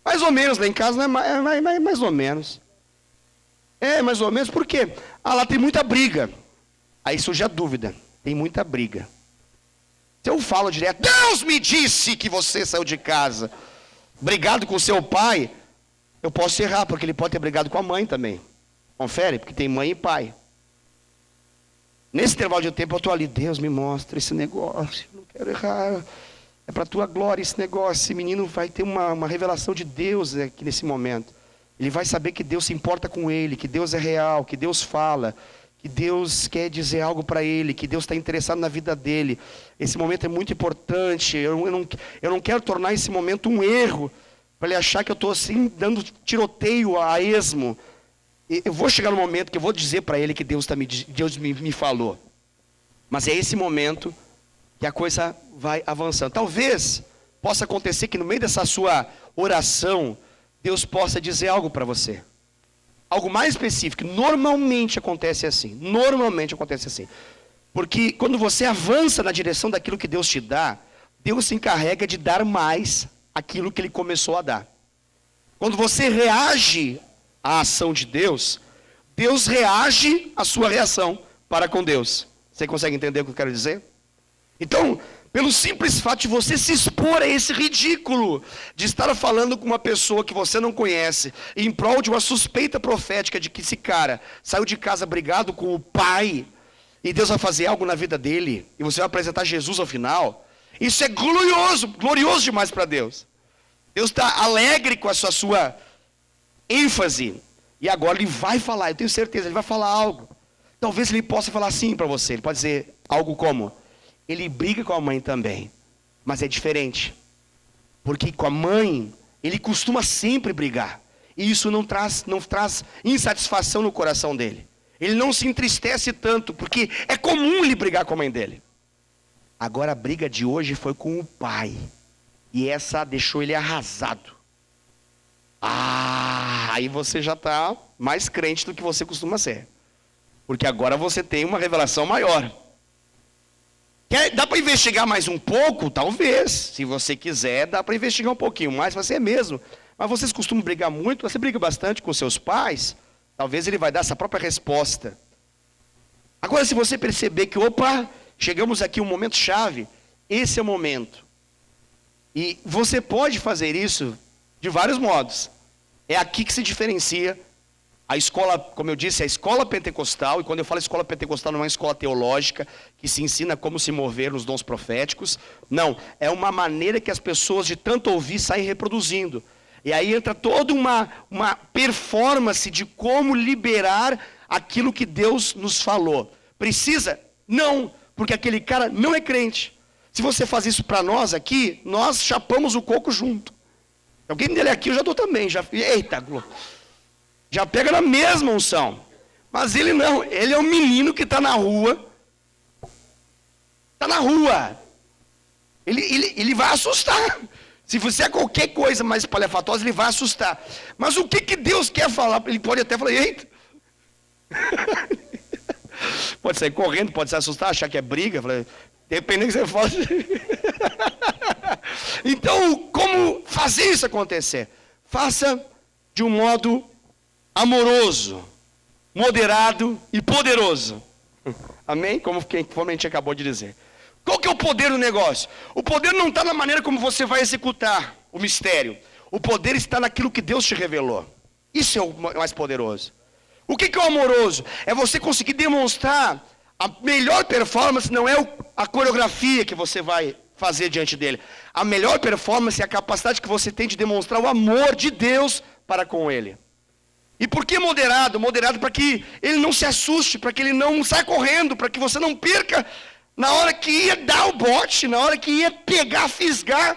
mais ou menos, lá em casa não é mais ou menos. Mais ou menos, por quê? Lá tem muita briga. Aí surge a dúvida, tem muita briga. Se eu falo direto, Deus me disse que você saiu de casa, brigado com seu pai, eu posso errar, porque ele pode ter brigado com a mãe também. Confere, porque tem mãe e pai. Nesse intervalo de tempo eu estou ali, Deus me mostra esse negócio, não quero errar, é para a tua glória esse negócio, esse menino vai ter uma revelação de Deus aqui nesse momento. Ele vai saber que Deus se importa com ele, que Deus é real, que Deus fala, que Deus quer dizer algo para ele, que Deus está interessado na vida dele. Esse momento é muito importante, eu não quero tornar esse momento um erro, para ele achar que eu estou assim, dando tiroteio a esmo. Eu vou chegar no momento que eu vou dizer para ele que Deus me falou. Mas é esse momento que a coisa vai avançando. Talvez possa acontecer que no meio dessa sua oração, Deus possa dizer algo para você. Algo mais específico. Normalmente acontece assim. Porque quando você avança na direção daquilo que Deus te dá, Deus se encarrega de dar mais aquilo que Ele começou a dar. Quando você reage à ação de Deus, Deus reage à sua reação para com Deus. Você consegue entender o que eu quero dizer? Então, pelo simples fato de você se expor a esse ridículo, de estar falando com uma pessoa que você não conhece, em prol de uma suspeita profética de que esse cara saiu de casa brigado com o pai, e Deus vai fazer algo na vida dele, e você vai apresentar Jesus ao final, isso é glorioso demais para Deus. Deus está alegre com essa sua ênfase, e agora Ele vai falar, eu tenho certeza, Ele vai falar algo. Talvez Ele possa falar assim para você, Ele pode dizer algo como, ele briga com a mãe também, mas é diferente, porque com a mãe, ele costuma sempre brigar, e isso não traz insatisfação no coração dele, ele não se entristece tanto, porque é comum ele brigar com a mãe dele. Agora a briga de hoje foi com o pai, e essa deixou ele arrasado. Aí você já está mais crente do que você costuma ser, porque agora você tem uma revelação maior. Dá para investigar mais um pouco? Talvez. Se você quiser, dá para investigar um pouquinho mais, você mesmo. Mas vocês costumam brigar muito? Você briga bastante com seus pais? Talvez ele vai dar essa própria resposta. Agora, se você perceber que, chegamos aqui a um momento chave, esse é o momento. E você pode fazer isso de vários modos. É aqui que se diferencia a escola, como eu disse, a escola pentecostal, e quando eu falo escola pentecostal não é uma escola teológica, que se ensina como se mover nos dons proféticos, não, é uma maneira que as pessoas de tanto ouvir saem reproduzindo, e aí entra toda uma performance de como liberar aquilo que Deus nos falou. Precisa? Não, porque aquele cara não é crente. Se você faz isso para nós aqui, nós chapamos o coco junto. Alguém dele aqui eu já dou também, eita, glória. Já pega na mesma unção. Mas ele não, ele é um menino que está na rua. Está na rua. Ele vai assustar. Se fizer qualquer coisa mais palhafatosa, ele vai assustar. Mas o que Deus quer falar? Ele pode até falar, eita. Pode sair correndo, pode se assustar, achar que é briga. Dependendo do que você fala. Então, como fazer isso acontecer? Faça de um modo amoroso, moderado e poderoso. Amém? Como a gente acabou de dizer. Qual que é o poder do negócio? O poder não está na maneira como você vai executar o mistério. O poder está naquilo que Deus te revelou. Isso é o mais poderoso. O que é o amoroso? É você conseguir demonstrar a melhor performance, não é a coreografia que você vai fazer diante dele. A melhor performance é a capacidade que você tem de demonstrar o amor de Deus para com ele. E por que moderado? Moderado para que ele não se assuste, para que ele não saia correndo, para que você não perca na hora que ia dar o bote, na hora que ia pegar, fisgar,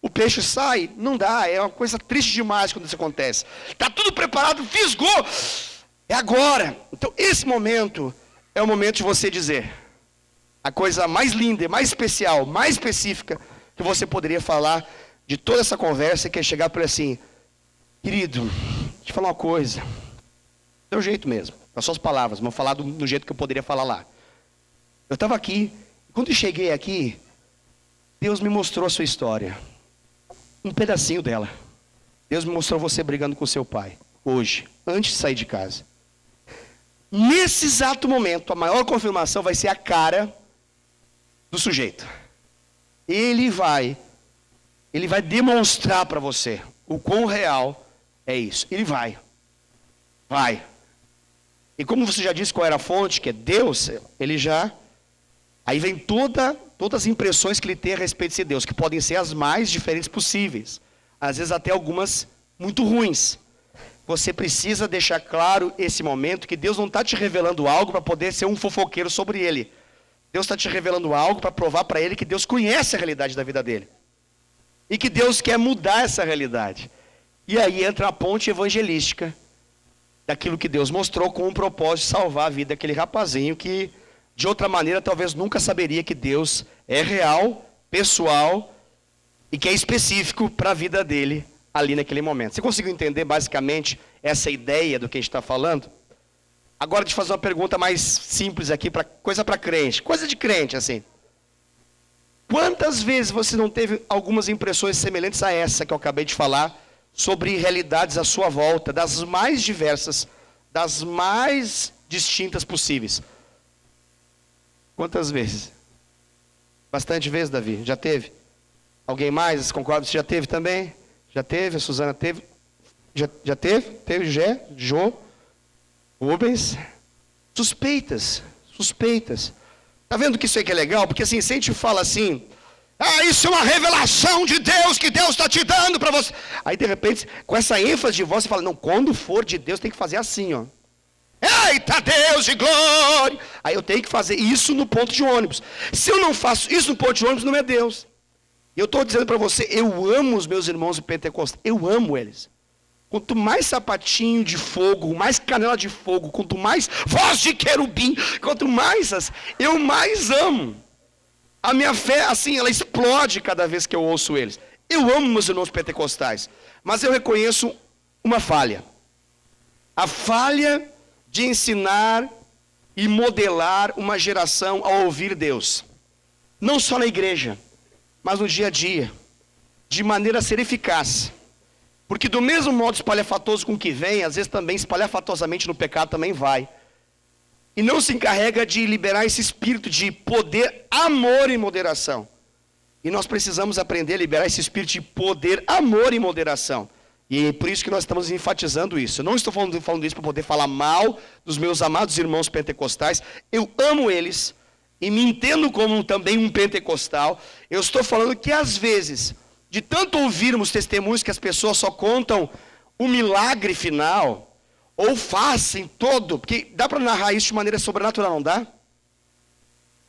o peixe sai. Não dá, é uma coisa triste demais quando isso acontece. Está tudo preparado, fisgou, é agora. Então esse momento é o momento de você dizer a coisa mais linda, mais especial, mais específica que você poderia falar de toda essa conversa, que é chegar para ele assim: querido, deixa eu te falar uma coisa. Do jeito mesmo, com as suas palavras, mas vou falar do jeito que eu poderia falar lá. Eu estava aqui, quando eu cheguei aqui, Deus me mostrou a sua história. Um pedacinho dela. Deus me mostrou você brigando com seu pai, hoje, antes de sair de casa. Nesse exato momento, a maior confirmação vai ser a cara do sujeito. Ele vai demonstrar para você o quão real é isso. Ele vai. E como você já disse qual era a fonte, que é Deus, ele já... Aí vem todas as impressões que ele tem a respeito de Deus, que podem ser as mais diferentes possíveis. Às vezes até algumas muito ruins. Você precisa deixar claro esse momento que Deus não está te revelando algo para poder ser um fofoqueiro sobre ele. Deus está te revelando algo para provar para ele que Deus conhece a realidade da vida dele. E que Deus quer mudar essa realidade. E aí entra a ponte evangelística daquilo que Deus mostrou com o propósito de salvar a vida daquele rapazinho que, de outra maneira, talvez nunca saberia que Deus é real, pessoal e que é específico para a vida dele ali naquele momento. Você conseguiu entender basicamente essa ideia do que a gente está falando? Agora deixa eu fazer uma pergunta mais simples aqui, coisa para crente, coisa de crente assim. Quantas vezes você não teve algumas impressões semelhantes a essa que eu acabei de falar, sobre realidades à sua volta, das mais diversas, das mais distintas possíveis? Quantas vezes? Bastante vezes, Davi. Já teve? Alguém mais? Concorda? Você já teve também? Já teve? A Suzana teve? Já teve? Teve Jô, Rubens? Suspeitas. Tá vendo que isso aí que é legal? Porque assim, se a gente fala assim... isso é uma revelação de Deus, que Deus está te dando para você. Aí de repente, com essa ênfase de voz, você fala: não, quando for de Deus tem que fazer assim, ó. Eita Deus de glória! Aí eu tenho que fazer isso no ponto de ônibus. Se eu não faço isso no ponto de ônibus, não é Deus. E eu estou dizendo para você, eu amo os meus irmãos de Pentecostes, eu amo eles. Quanto mais sapatinho de fogo, mais canela de fogo, quanto mais voz de querubim, quanto mais, eu mais amo. A minha fé, assim, ela explode cada vez que eu ouço eles. Eu amo meus irmãos pentecostais, mas eu reconheço uma falha. A falha de ensinar e modelar uma geração a ouvir Deus. Não só na igreja, mas no dia a dia. De maneira a ser eficaz. Porque do mesmo modo espalhafatoso com que vem, às vezes também espalhafatosamente no pecado também vai. E não se encarrega de liberar esse espírito de poder, amor e moderação. E nós precisamos aprender a liberar esse espírito de poder, amor e moderação. E é por isso que nós estamos enfatizando isso. Eu não estou falando isso para poder falar mal dos meus amados irmãos pentecostais. Eu amo eles e me entendo como também um pentecostal. Eu estou falando que às vezes, de tanto ouvirmos testemunhos que as pessoas só contam o milagre final... ou fazem todo, porque dá para narrar isso de maneira sobrenatural, não dá?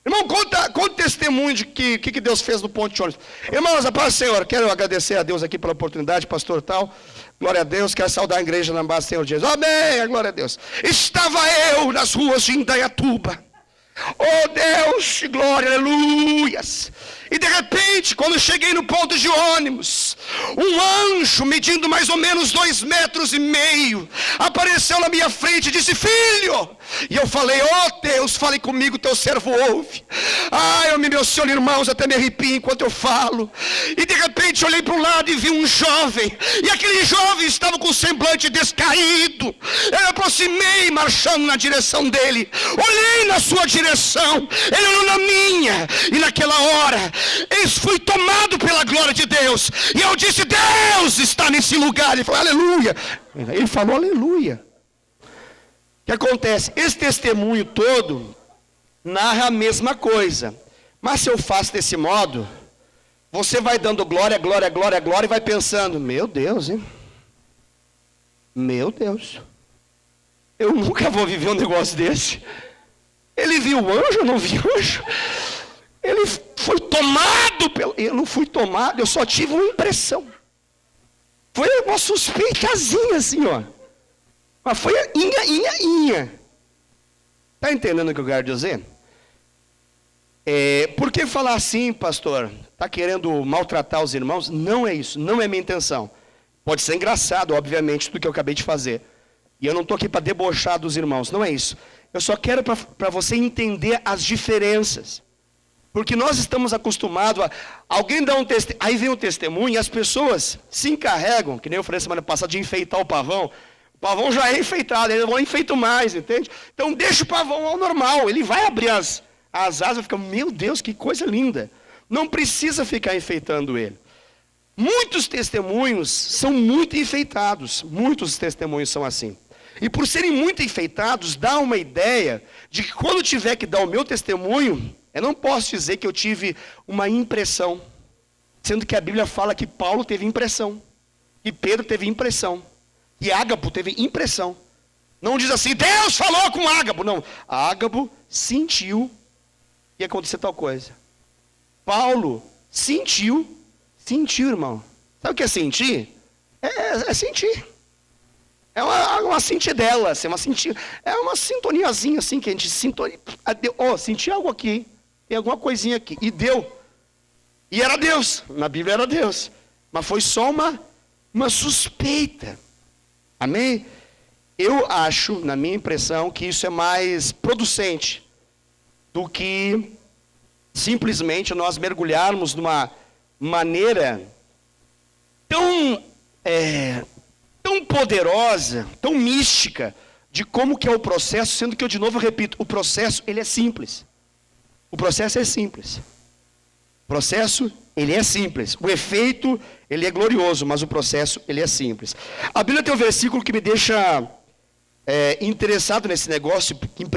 Irmão, conta testemunho de que Deus fez no ponto de ônibus. Irmãos, a paz do Senhor, quero agradecer a Deus aqui pela oportunidade, pastor tal. Glória a Deus, quero saudar a igreja na base do Senhor Jesus. Amém, glória a Deus. Estava eu nas ruas de Indaiatuba. Oh Deus, glória, aleluias. E de repente, quando eu cheguei no ponto de ônibus, um anjo medindo mais ou menos 2,5 metros, apareceu na minha frente e disse: filho. E eu falei: oh Deus, fale comigo, teu servo ouve. Eu me emociono, irmãos, até me arrepio enquanto eu falo. E de repente eu olhei para o lado e vi um jovem. E aquele jovem estava com o semblante descaído. Eu me aproximei, marchando na direção dele. Olhei na sua direção, ele olhou na minha. E naquela hora, eu fui tomado pela glória de Deus. E eu disse: Deus está nesse lugar. Ele falou: aleluia. Ele falou aleluia. O que acontece? Esse testemunho todo narra a mesma coisa. Mas se eu faço desse modo, você vai dando glória, glória, glória, glória, e vai pensando: meu Deus, hein? Meu Deus. Eu nunca vou viver um negócio desse. Ele viu o anjo, eu não vi anjo. Ele foi tomado pelo... Eu não fui tomado, eu só tive uma impressão. Foi uma suspeitazinha assim, ó. Mas foi inha. Está entendendo o que eu quero dizer? Por que falar assim, pastor? está querendo maltratar os irmãos. Não é isso, não é minha intenção. Pode ser engraçado, obviamente, tudo que eu acabei de fazer. E eu não estou aqui para debochar dos irmãos, não é isso. Eu só quero para você entender as diferenças. Porque nós estamos acostumados a... Alguém dá um testemunho, aí vem um testemunho e as pessoas se encarregam, que nem eu falei semana passada, de enfeitar o pavão. O pavão já é enfeitado, eles vão enfeitar mais, entende? Então deixa o pavão ao normal, ele vai abrir as asas e fica, meu Deus, que coisa linda. Não precisa ficar enfeitando ele. Muitos testemunhos são muito enfeitados, muitos testemunhos são assim. E por serem muito enfeitados, dá uma ideia de que quando tiver que dar o meu testemunho, eu não posso dizer que eu tive uma impressão, sendo que a Bíblia fala que Paulo teve impressão, que Pedro teve impressão, que Ágabo teve impressão. Não diz assim, Deus falou com Ágabo, não. Ágabo sentiu que ia acontecer tal coisa. Paulo sentiu, irmão. Sabe o que é sentir? É sentir. É uma sentidela, assim, é uma sintoniazinha assim que a gente sintonia. Senti algo aqui, hein? Tem alguma coisinha aqui. E deu. E era Deus. Na Bíblia era Deus. Mas foi só uma suspeita. Amém? Eu acho, na minha impressão, que isso é mais producente do que simplesmente nós mergulharmos numa maneira tão poderosa, tão mística, de como que é o processo, sendo que eu de novo repito, o processo ele é simples. O processo é simples. O processo ele é simples. O efeito ele é glorioso, mas o processo ele é simples. A Bíblia tem um versículo que me deixa interessado nesse negócio, em 1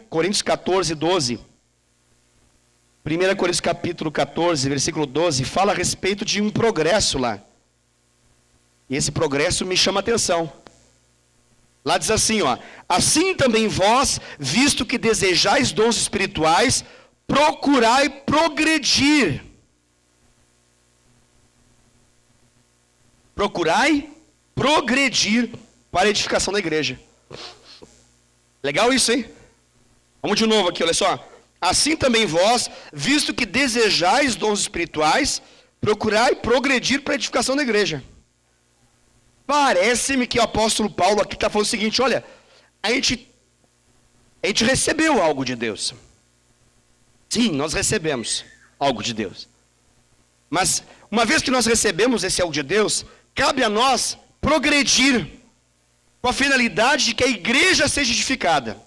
Coríntios 14, 12. 1 Coríntios capítulo 14, versículo 12, fala a respeito de um progresso lá. E esse progresso me chama a atenção. Lá diz assim, assim também vós, visto que desejais dons espirituais, procurai progredir. Procurai progredir para a edificação da igreja. Legal isso, hein? Vamos de novo aqui, olha só. Assim também vós, visto que desejais dons espirituais, procurai progredir para a edificação da igreja. Parece-me que o apóstolo Paulo aqui está falando o seguinte, olha, a gente recebeu algo de Deus. Sim, nós recebemos algo de Deus. Mas, uma vez que nós recebemos esse algo de Deus, cabe a nós progredir com a finalidade de que a igreja seja edificada.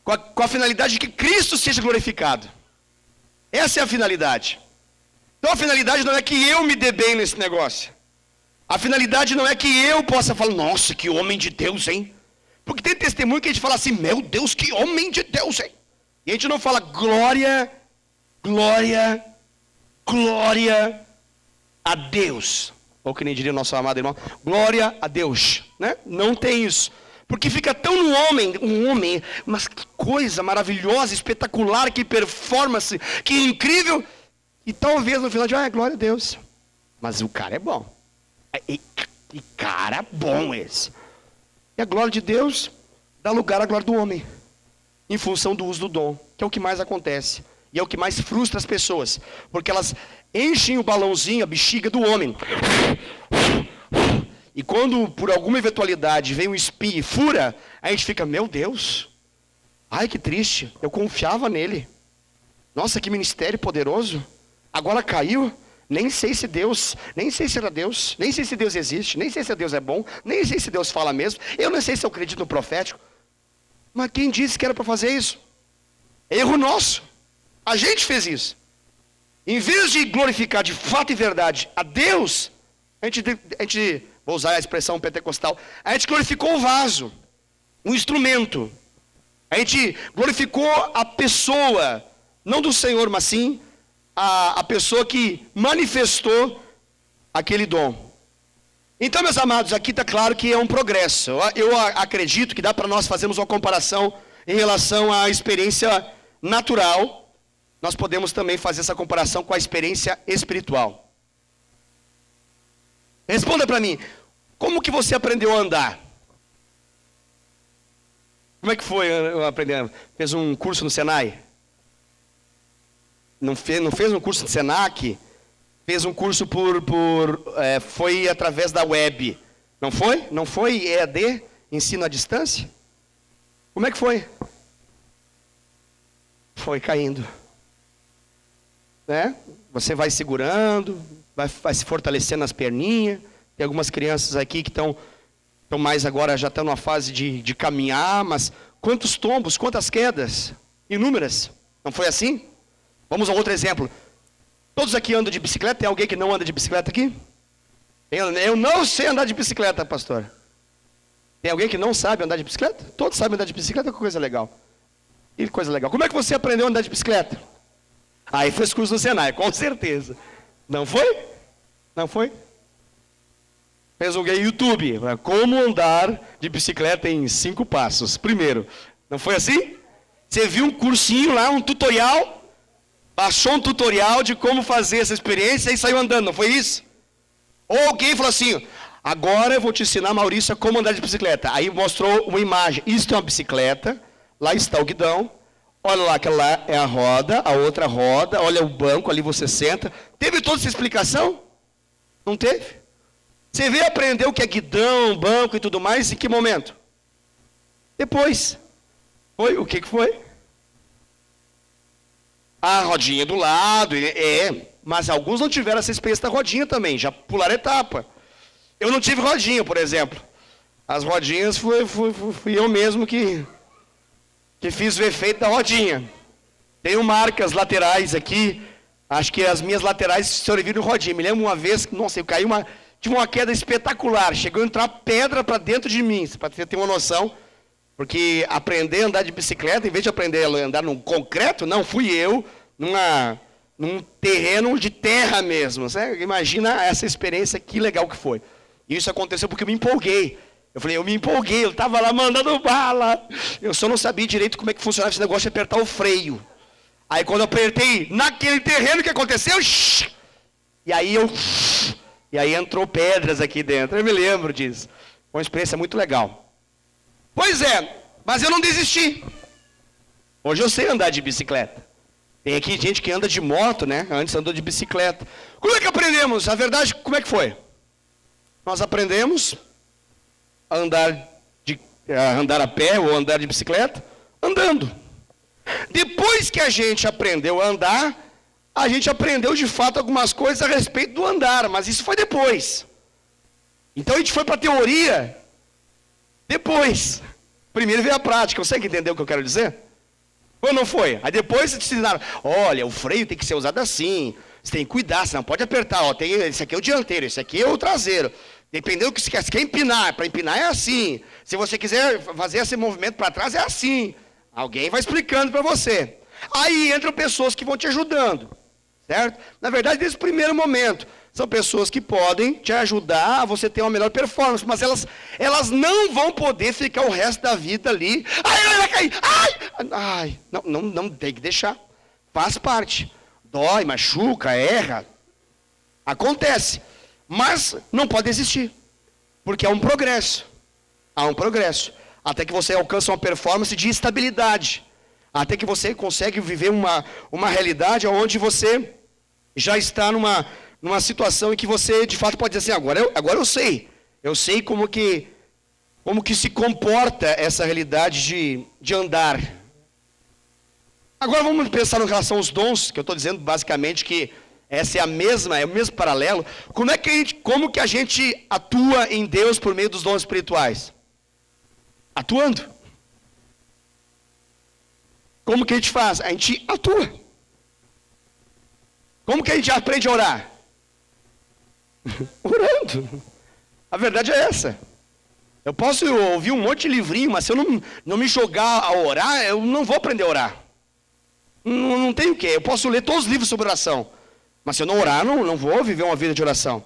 Com a finalidade de que Cristo seja glorificado. Essa é a finalidade. Então a finalidade não é que eu me dê bem nesse negócio. A finalidade não é que eu possa falar, nossa, que homem de Deus, hein? Porque tem testemunho que a gente fala assim, meu Deus, que homem de Deus, hein? E a gente não fala glória, glória, glória a Deus. Ou que nem diria o nosso amado irmão, glória a Deus, né? Não tem isso. Porque fica tão no homem, mas que coisa maravilhosa, espetacular, que performance, que incrível. E talvez no final de glória a Deus. Mas o cara é bom. E cara bom esse. E a glória de Deus dá lugar à glória do homem. Em função do uso do dom, que é o que mais acontece. E é o que mais frustra as pessoas. Porque elas enchem o balãozinho, a bexiga do homem. E quando por alguma eventualidade vem um espinho e fura, a gente fica, meu Deus, ai que triste, eu confiava nele. Nossa, que ministério poderoso. Agora caiu, nem sei se era Deus, nem sei se Deus existe, nem sei se Deus é bom, nem sei se Deus fala mesmo, eu não sei se eu acredito no profético. Mas quem disse que era para fazer isso? Erro nosso. A gente fez isso. Em vez de glorificar de fato e verdade a Deus, a gente vou usar a expressão pentecostal, a gente glorificou o vaso, o instrumento. A gente glorificou a pessoa, não do Senhor, mas sim a pessoa que manifestou aquele dom. Então, meus amados, aqui está claro que é um progresso. Eu acredito que dá para nós fazermos uma comparação em relação à experiência natural. Nós podemos também fazer essa comparação com a experiência espiritual. Responda para mim, como que você aprendeu a andar? Como é que foi aprender? Fez um curso no Senai? Não fez um curso no Senac? fez um curso foi através da web. Não foi? Não foi EAD, ensino à distância? Como é que foi? Foi caindo. Né? Você vai segurando, vai se fortalecendo nas perninhas. Tem algumas crianças aqui que estão mais agora, já estão numa fase de caminhar, mas quantos tombos, quantas quedas? Inúmeras. Não foi assim? Vamos a outro exemplo. Todos aqui andam de bicicleta? Tem alguém que não anda de bicicleta aqui? Eu não sei andar de bicicleta, pastor. Tem alguém que não sabe andar de bicicleta? Todos sabem andar de bicicleta, que coisa legal. Que coisa legal. Como é que você aprendeu a andar de bicicleta? Aí fez curso no Senai, com certeza. Não foi? Não foi? Fez um YouTube, como andar de bicicleta em 5 passos. Primeiro, não foi assim? Você viu um cursinho lá, um tutorial, baixou um tutorial de como fazer essa experiência e saiu andando, não foi isso? Ou alguém falou assim, agora eu vou te ensinar, Maurício, a como andar de bicicleta. Aí mostrou uma imagem, isso é uma bicicleta, lá está o guidão, olha lá, aquela lá é a roda, a outra roda, olha o banco, ali você senta. Teve toda essa explicação? Não teve? Você veio aprender o que é guidão, banco e tudo mais, em que momento? Depois. Foi? O que foi? A rodinha do lado, mas alguns não tiveram essa experiência da rodinha também, já pularam etapa. Eu não tive rodinha, por exemplo. As rodinhas fui eu mesmo que fiz o efeito da rodinha. Tenho marcas laterais aqui, acho que as minhas laterais sobreviveram rodinha. Me lembro uma vez, nossa, eu caí tive uma queda espetacular, chegou a entrar pedra para dentro de mim, para você ter uma noção. Porque aprender a andar de bicicleta, em vez de aprender a andar num concreto, não, fui eu, num terreno de terra mesmo. Você imagina essa experiência, que legal que foi. E isso aconteceu porque eu me empolguei. Eu me empolguei, eu estava lá mandando bala. Eu só não sabia direito como é que funcionava esse negócio de apertar o freio. Aí quando eu apertei naquele terreno, o que aconteceu? E aí entrou pedras aqui dentro. Eu me lembro disso. Foi uma experiência muito legal. Pois é, mas eu não desisti. Hoje eu sei andar de bicicleta. Tem aqui gente que anda de moto, né? Antes andou de bicicleta. Como é que aprendemos? A verdade, como é que foi? Nós aprendemos a andar a pé ou andar de bicicleta andando. Depois que a gente aprendeu a andar, a gente aprendeu de fato algumas coisas a respeito do andar, mas isso foi depois. Então a gente foi para a teoria depois. Primeiro veio a prática. Você que entendeu o que eu quero dizer? Ou não foi? Aí depois te ensinaram, olha, o freio tem que ser usado assim, você tem que cuidar, você não pode apertar, ó, esse aqui é o dianteiro, esse aqui é o traseiro. Dependendo do que você quer empinar, para empinar é assim. Se você quiser fazer esse movimento para trás, é assim. Alguém vai explicando para você. Aí entram pessoas que vão te ajudando, certo? Na verdade, desde o primeiro momento, são pessoas que podem te ajudar a você ter uma melhor performance, mas elas não vão poder ficar o resto da vida ali. Ai, vai cair! Ai! Não tem que deixar. Faz parte. Dói, machuca, erra. Acontece. Mas não pode existir. Porque há um progresso. Há um progresso. Até que você alcança uma performance de estabilidade. Até que você consegue viver uma realidade onde você já está numa situação em que você, de fato, pode dizer assim, agora eu sei. Eu sei como que se comporta essa realidade de andar. Agora vamos pensar em relação aos dons, que eu estou dizendo basicamente que essa é o mesmo paralelo. Como que a gente atua em Deus por meio dos dons espirituais? Atuando. Como que a gente faz? A gente atua. Como que a gente aprende a orar? Orando. A verdade é essa. Eu posso ouvir um monte de livrinho, mas se eu não me jogar a orar, eu não vou aprender a orar. Não tem o quê? Eu posso ler todos os livros sobre oração, mas se eu não orar, não vou viver uma vida de oração.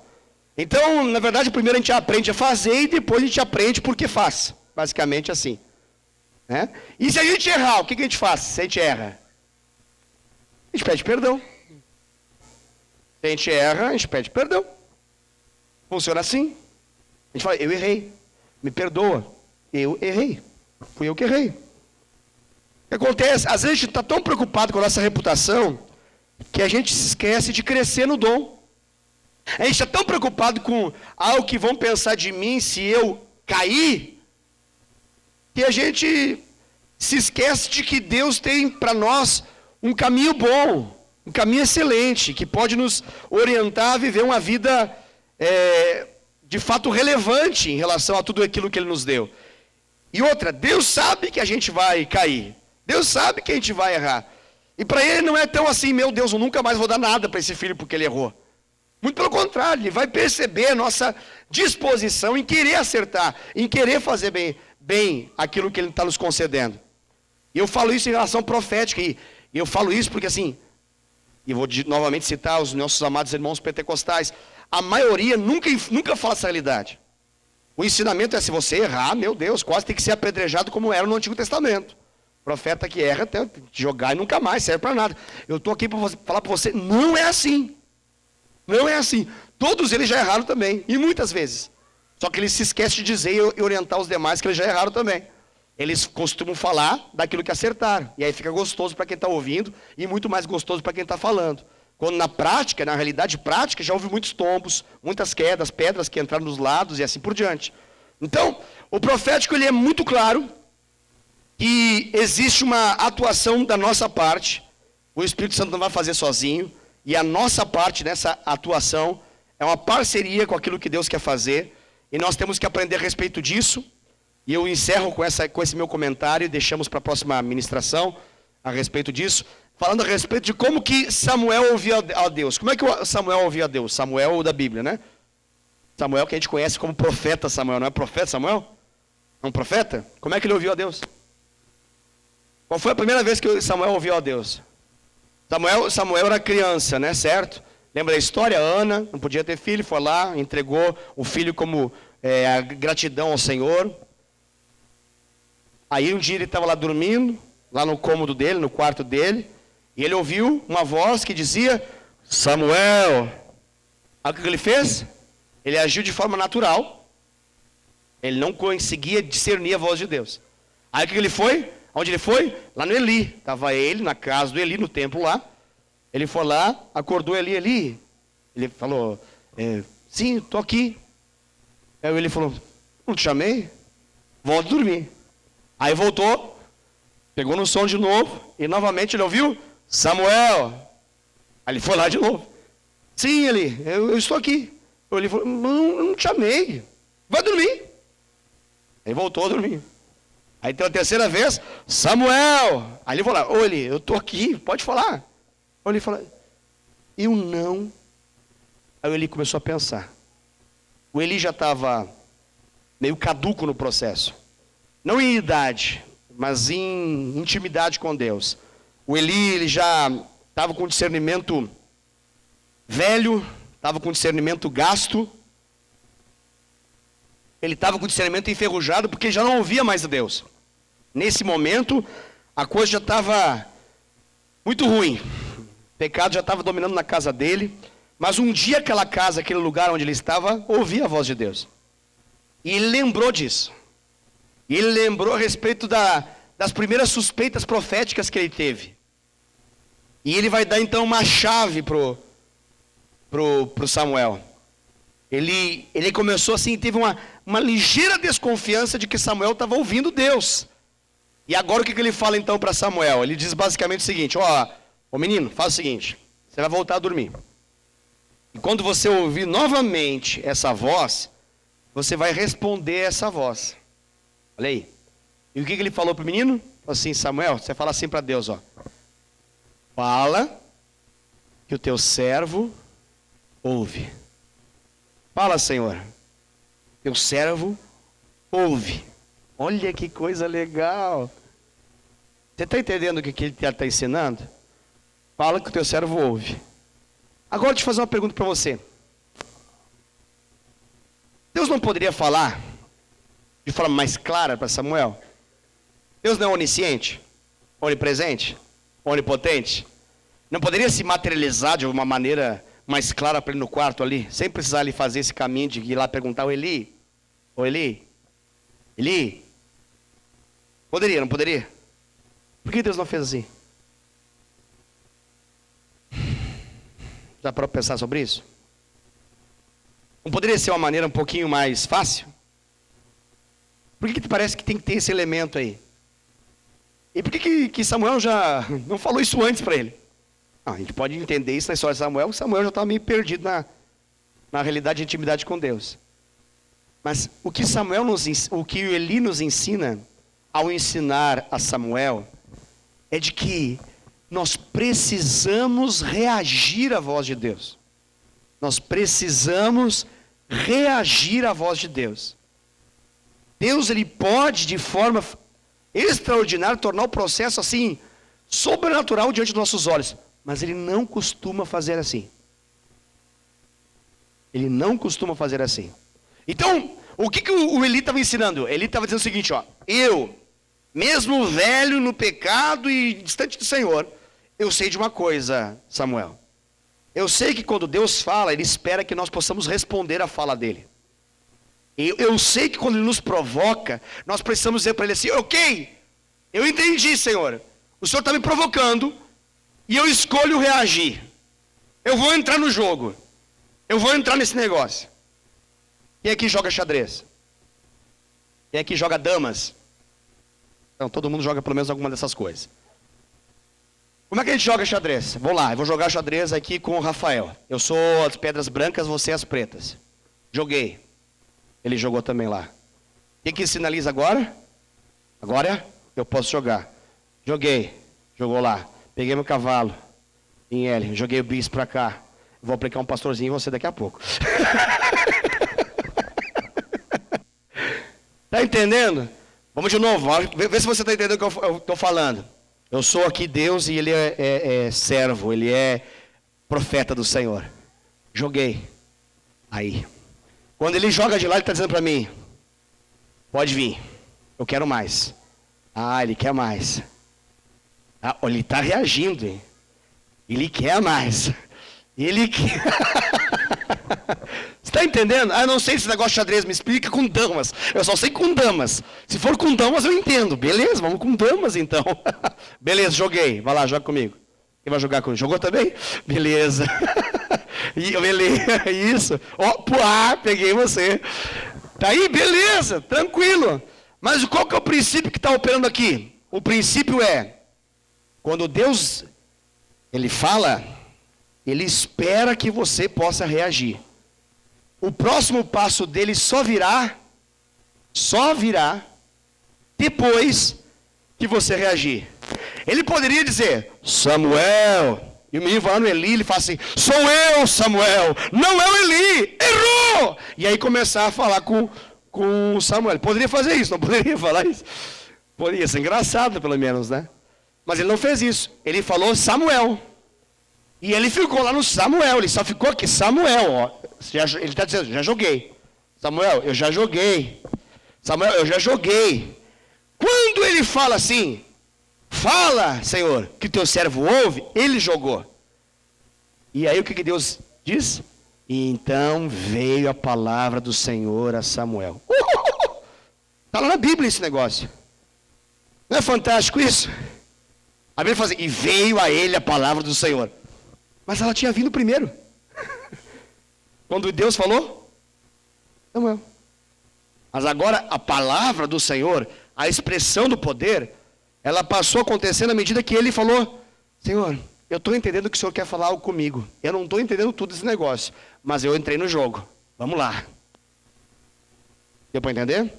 Então, na verdade, primeiro a gente aprende a fazer e depois a gente aprende porque faz. Basicamente assim. Né? E se a gente errar, o que a gente faz se a gente erra? A gente pede perdão. Se a gente erra, a gente pede perdão. Funciona assim. A gente fala, eu errei. Me perdoa. Eu errei. Fui eu que errei. O que acontece? Às vezes a gente está tão preocupado com a nossa reputação que a gente se esquece de crescer no dom. A gente está tão preocupado com algo que vão pensar de mim se eu cair, que a gente se esquece de que Deus tem para nós um caminho bom, um caminho excelente, que pode nos orientar a viver uma vida de fato relevante em relação a tudo aquilo que Ele nos deu. E outra, Deus sabe que a gente vai cair, Deus sabe que a gente vai errar. E para Ele não é tão assim, meu Deus, eu nunca mais vou dar nada para esse filho porque ele errou. Muito pelo contrário, Ele vai perceber a nossa disposição em querer acertar, em querer fazer bem aquilo que Ele está nos concedendo. E eu falo isso em relação profética, e eu falo isso porque assim, e vou novamente citar os nossos amados irmãos pentecostais, a maioria nunca fala essa realidade. O ensinamento é, se você errar, meu Deus, quase tem que ser apedrejado como era no Antigo Testamento. O profeta que erra tem que jogar e nunca mais, serve para nada. Eu estou aqui para falar para você, não é assim. Não é assim. Todos eles já erraram também, e muitas vezes. Só que eles se esquecem de dizer e orientar os demais que eles já erraram também. Eles costumam falar daquilo que acertaram. E aí fica gostoso para quem está ouvindo e muito mais gostoso para quem está falando. Quando na prática, na realidade prática, já houve muitos tombos, muitas quedas, pedras que entraram nos lados e assim por diante. Então, o profético ele é muito claro que existe uma atuação da nossa parte. O Espírito Santo não vai fazer sozinho. E a nossa parte nessa atuação é uma parceria com aquilo que Deus quer fazer. E nós temos que aprender a respeito disso. E eu encerro com esse meu comentário e deixamos para a próxima ministração a respeito disso. Falando a respeito de como que Samuel ouvia a Deus. Como é que Samuel ouvia a Deus? Samuel da Bíblia, né? Samuel que a gente conhece como profeta Samuel. Não é profeta Samuel? É um profeta? Como é que ele ouviu a Deus? Qual foi a primeira vez que Samuel ouviu a Deus? Samuel era criança, né? Certo? Lembra da história? Ana não podia ter filho, foi lá, entregou o filho como a gratidão ao Senhor. Aí um dia ele estava lá dormindo, lá no cômodo dele, no quarto dele, e ele ouviu uma voz que dizia, Samuel. Aí o que ele fez? Ele agiu de forma natural. Ele não conseguia discernir a voz de Deus. Aí o que ele foi? Onde ele foi? Lá no Eli. Estava ele na casa do Eli, no templo lá. Ele foi lá, acordou Eli. Ele falou, sim, estou aqui. Aí ele falou, não te chamei? Volta a dormir. Aí voltou, pegou no som de novo, e novamente ele ouviu, Samuel. Aí ele foi lá de novo. Sim, Eli, eu estou aqui. Ele falou, não te chamei, vai dormir. Aí voltou a dormir. Aí pela terceira vez, Samuel. Aí ele falou, ô Eli, eu estou aqui, pode falar. Aí ele falou, eu não. Aí o Eli começou a pensar. O Eli já estava meio caduco no processo. Não em idade, mas em intimidade com Deus. O Eli ele já estava com discernimento velho, estava com discernimento gasto. Ele estava com discernimento enferrujado, porque já não ouvia mais a Deus. Nesse momento, a coisa já estava muito ruim. O pecado já estava dominando na casa dele. Mas um dia aquela casa, aquele lugar onde ele estava, ouvia a voz de Deus. E ele lembrou disso. E ele lembrou a respeito das primeiras suspeitas proféticas que ele teve. E ele vai dar então uma chave pro Samuel. Ele começou assim, teve uma ligeira desconfiança de que Samuel estava ouvindo Deus. E agora o que ele fala então para Samuel? Ele diz basicamente o seguinte, ô menino, faz o seguinte, você vai voltar a dormir. E quando você ouvir novamente essa voz, você vai responder essa voz. Olha aí. E o que ele falou para o menino? Falou assim, Samuel, você fala assim para Deus, fala que o teu servo ouve. Fala, Senhor, teu servo ouve. Olha que coisa legal. Você está entendendo o que ele está ensinando? Fala que o teu servo ouve. Agora deixa eu fazer uma pergunta para você. Deus não poderia falar de forma mais clara para Samuel? Deus não é onisciente, onipresente, onipotente? Não poderia se materializar de uma maneira mais clara para ele no quarto ali, sem precisar ele fazer esse caminho de ir lá perguntar ao Eli? Ô Eli? Eli? Poderia, não poderia? Por que Deus não fez assim? Já parou para pensar sobre isso? Não poderia ser uma maneira um pouquinho mais fácil? Por que parece que tem que ter esse elemento aí? E por que Samuel já não falou isso antes para ele? A gente pode entender isso na história de Samuel, que Samuel já estava meio perdido na realidade de intimidade com Deus. Mas o que Eli nos ensina, ao ensinar a Samuel, é de que nós precisamos reagir à voz de Deus. Nós precisamos reagir à voz de Deus. Deus, ele pode, de forma extraordinária, tornar o processo assim, sobrenatural diante dos nossos olhos. Mas ele não costuma fazer assim. Ele não costuma fazer assim. Então, o que o Eli estava ensinando? Ele estava dizendo o seguinte, ó. Eu, mesmo velho no pecado e distante do Senhor, eu sei de uma coisa, Samuel. Eu sei que quando Deus fala, Ele espera que nós possamos responder à fala dEle. Eu sei que quando Ele nos provoca, nós precisamos dizer para Ele assim, ok, eu entendi, Senhor. O Senhor está me provocando e eu escolho reagir. Eu vou entrar no jogo. Eu vou entrar nesse negócio. Quem aqui joga xadrez? Quem aqui joga damas? Então, todo mundo joga pelo menos alguma dessas coisas. Como é que a gente joga xadrez? Vamos lá, eu vou jogar xadrez aqui com o Rafael. Eu sou as pedras brancas, você as pretas. Joguei. Ele jogou também lá. Quem que sinaliza agora? Agora eu posso jogar. Joguei. Jogou lá. Peguei meu cavalo em L. Joguei o bis pra cá. Vou aplicar um pastorzinho em você daqui a pouco. Tá entendendo? Vamos de novo. Vê se você está entendendo o que eu estou falando. Eu sou aqui Deus e Ele é servo. Ele é profeta do Senhor. Joguei. Aí. Quando Ele joga de lá, Ele está dizendo para mim, pode vir. Eu quero mais. Ah, Ele quer mais. Ah, Ele está reagindo. Hein? Ele quer mais. Ele quer... Você está entendendo? Ah, eu não sei se esse negócio de xadrez, me explica com damas. Eu só sei com damas. Se for com damas, eu entendo. Beleza, vamos com damas então. Beleza, joguei. Vai lá, joga comigo. Quem vai jogar comigo? Jogou também? Beleza. Beleza, isso. Ó, peguei você. Tá aí? Beleza, tranquilo. Mas qual que é o princípio que está operando aqui? O princípio é, quando Deus, Ele fala, Ele espera que você possa reagir. O próximo passo dele só virá depois que você reagir. Ele poderia dizer, Samuel, e o menino falando Eli, ele fala assim, sou eu, Samuel, não é o Eli, errou! E aí começar a falar com Samuel. Ele poderia fazer isso, não poderia falar isso? Poderia ser engraçado, pelo menos, né? Mas ele não fez isso. Ele falou Samuel. E ele ficou lá no Samuel, ele só ficou aqui, Samuel, ó. Ele está dizendo, já joguei. Samuel, eu já joguei. Samuel, eu já joguei. Quando ele fala assim, fala, Senhor, que teu servo ouve, ele jogou. E aí o que Deus diz? E então veio a palavra do Senhor a Samuel. Está lá na Bíblia esse negócio. Não é fantástico isso? A Bíblia fala assim, e veio a ele a palavra do Senhor. Mas ela tinha vindo primeiro. Quando Deus falou, Samuel. Mas agora a palavra do Senhor, a expressão do poder, ela passou a acontecer na medida que ele falou, Senhor, eu estou entendendo que o Senhor quer falar algo comigo. Eu não estou entendendo tudo esse negócio, mas eu entrei no jogo. Vamos lá. Deu para entender?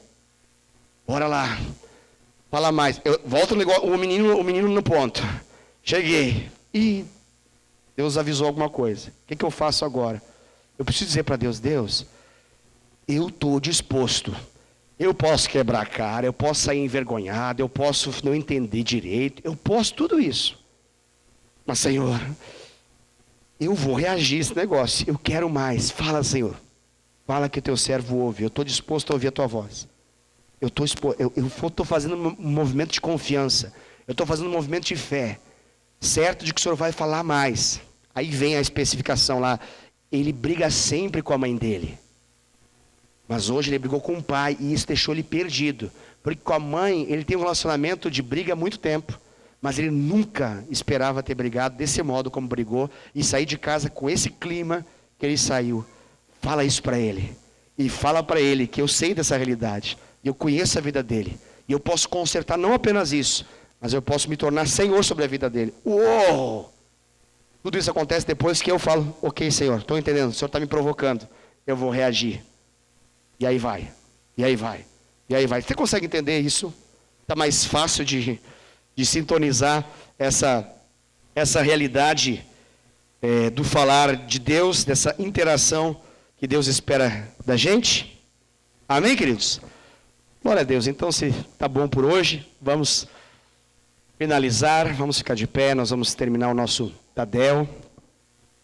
Bora lá. Fala mais. Volta o negócio, o menino no ponto. Cheguei. E Deus avisou alguma coisa. O que eu faço agora? Eu preciso dizer para Deus, Deus, eu estou disposto. Eu posso quebrar a cara, eu posso sair envergonhado, eu posso não entender direito, eu posso tudo isso. Mas, Senhor, eu vou reagir a esse negócio. Eu quero mais. Fala, Senhor. Fala que teu servo ouve. Eu estou disposto a ouvir a tua voz. Eu estou fazendo um movimento de confiança. Eu estou fazendo um movimento de fé. Certo de que o Senhor vai falar mais. Aí vem a especificação lá. Ele briga sempre com a mãe dele. Mas hoje ele brigou com o pai e isso deixou ele perdido. Porque com a mãe ele tem um relacionamento de briga há muito tempo. Mas ele nunca esperava ter brigado desse modo como brigou. E sair de casa com esse clima que ele saiu. fala isso para ele. E fala para ele que eu sei dessa realidade. Eu conheço a vida dele. E eu posso consertar não apenas isso, mas eu posso me tornar senhor sobre a vida dele. Uou! Tudo isso acontece depois que eu falo, ok, Senhor, estou entendendo, o Senhor está me provocando. Eu vou reagir. E aí vai. E aí vai. E aí vai. Você consegue entender isso? Está mais fácil de sintonizar essa realidade do falar de Deus, dessa interação que Deus espera da gente? Amém, queridos? Glória a Deus. Então, se está bom por hoje, vamos finalizar, vamos ficar de pé, nós vamos terminar o nosso Tadel.